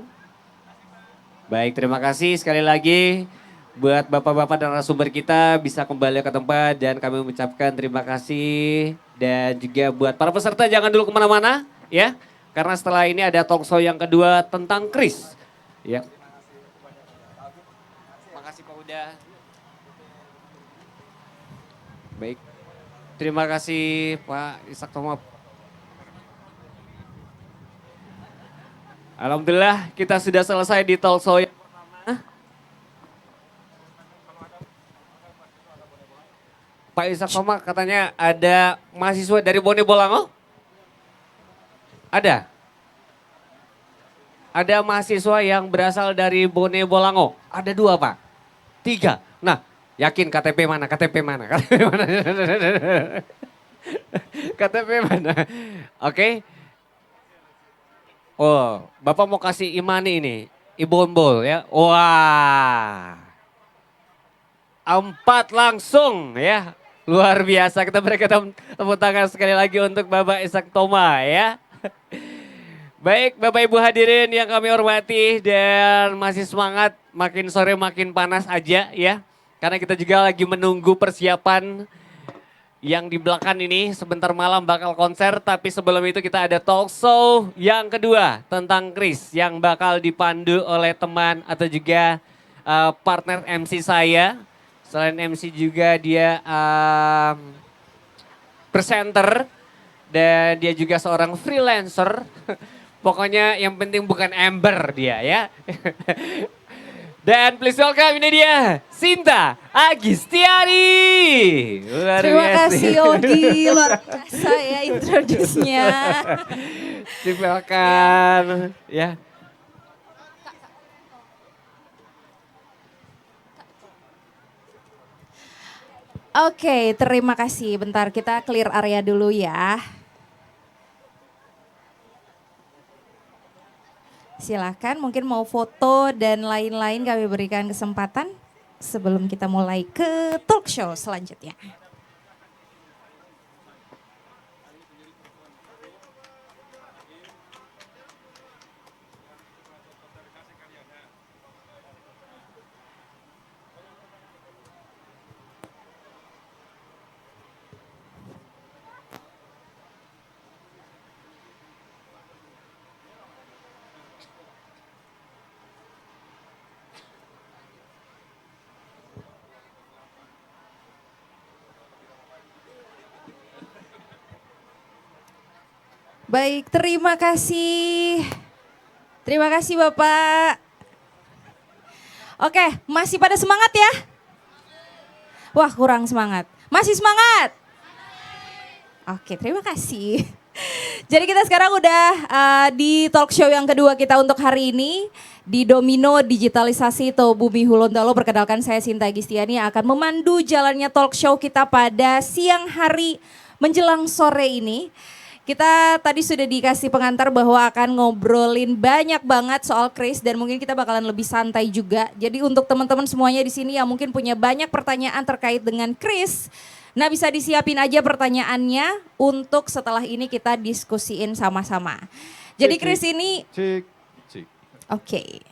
Baik, terima kasih sekali lagi buat bapak-bapak dan narasumber kita bisa kembali ke tempat, dan kami mengucapkan terima kasih. Dan juga buat para peserta jangan dulu kemana-mana ya. Karena setelah ini ada talk show yang kedua tentang kris. Ya. Terima kasih Pak Huda. Baik, terima kasih Pak Ishak Toma. Alhamdulillah kita sudah selesai di talk show yang pertama. Pak Ishak Toma katanya ada mahasiswa dari Bone Bolango? Ada? Ada mahasiswa yang berasal dari Bone Bolango? Ada 2 Pak? 3? Nah, yakin KTP mana? KTP mana? KTP mana? KTP mana? Oke. Oh, Bapak mau kasih imani ini, ibombol ya. Wah. 4 langsung ya. Luar biasa. Kita berikan tepuk tangan sekali lagi untuk Bapak Ishak Toma ya. Baik Bapak Ibu hadirin yang kami hormati, dan masih semangat, makin sore makin panas aja ya. Karena kita juga lagi menunggu persiapan yang di belakang ini, sebentar malam bakal konser, tapi sebelum itu kita ada talk show yang kedua tentang kris yang bakal dipandu oleh teman atau juga partner MC saya. Selain MC juga dia presenter dan dia juga seorang freelancer. Pokoknya yang penting bukan ember dia ya. Dan please welcome, ini dia Sinta Agistiani. Luar Terima biasa. kasih Yogi, luar biasa ya introduce-nya. Welcome ya. Oke, terima kasih. Bentar kita clear area dulu ya. Silakan, mungkin mau foto dan lain-lain kami berikan kesempatan sebelum kita mulai ke talk show selanjutnya. Baik, terima kasih. Terima kasih Bapak. Oke, masih pada semangat ya? Wah, kurang semangat. Masih semangat? Oke, terima kasih. Jadi kita sekarang udah di talk show yang kedua kita untuk hari ini. Di Domino Digitalisasi Tol Bumi Hulontalo. Perkenalkan, saya Sinta Agistiani yang akan memandu jalannya talk show kita pada siang hari menjelang sore ini. Kita tadi sudah dikasih pengantar bahwa akan ngobrolin banyak banget soal kris, dan mungkin kita bakalan lebih santai juga. Jadi untuk teman-teman semuanya di sini yang mungkin punya banyak pertanyaan terkait dengan kris, nah bisa disiapin aja pertanyaannya untuk setelah ini kita diskusiin sama-sama. Jadi kris ini Oke.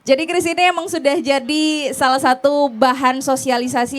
Jadi kris ini emang sudah jadi salah satu bahan sosialisasi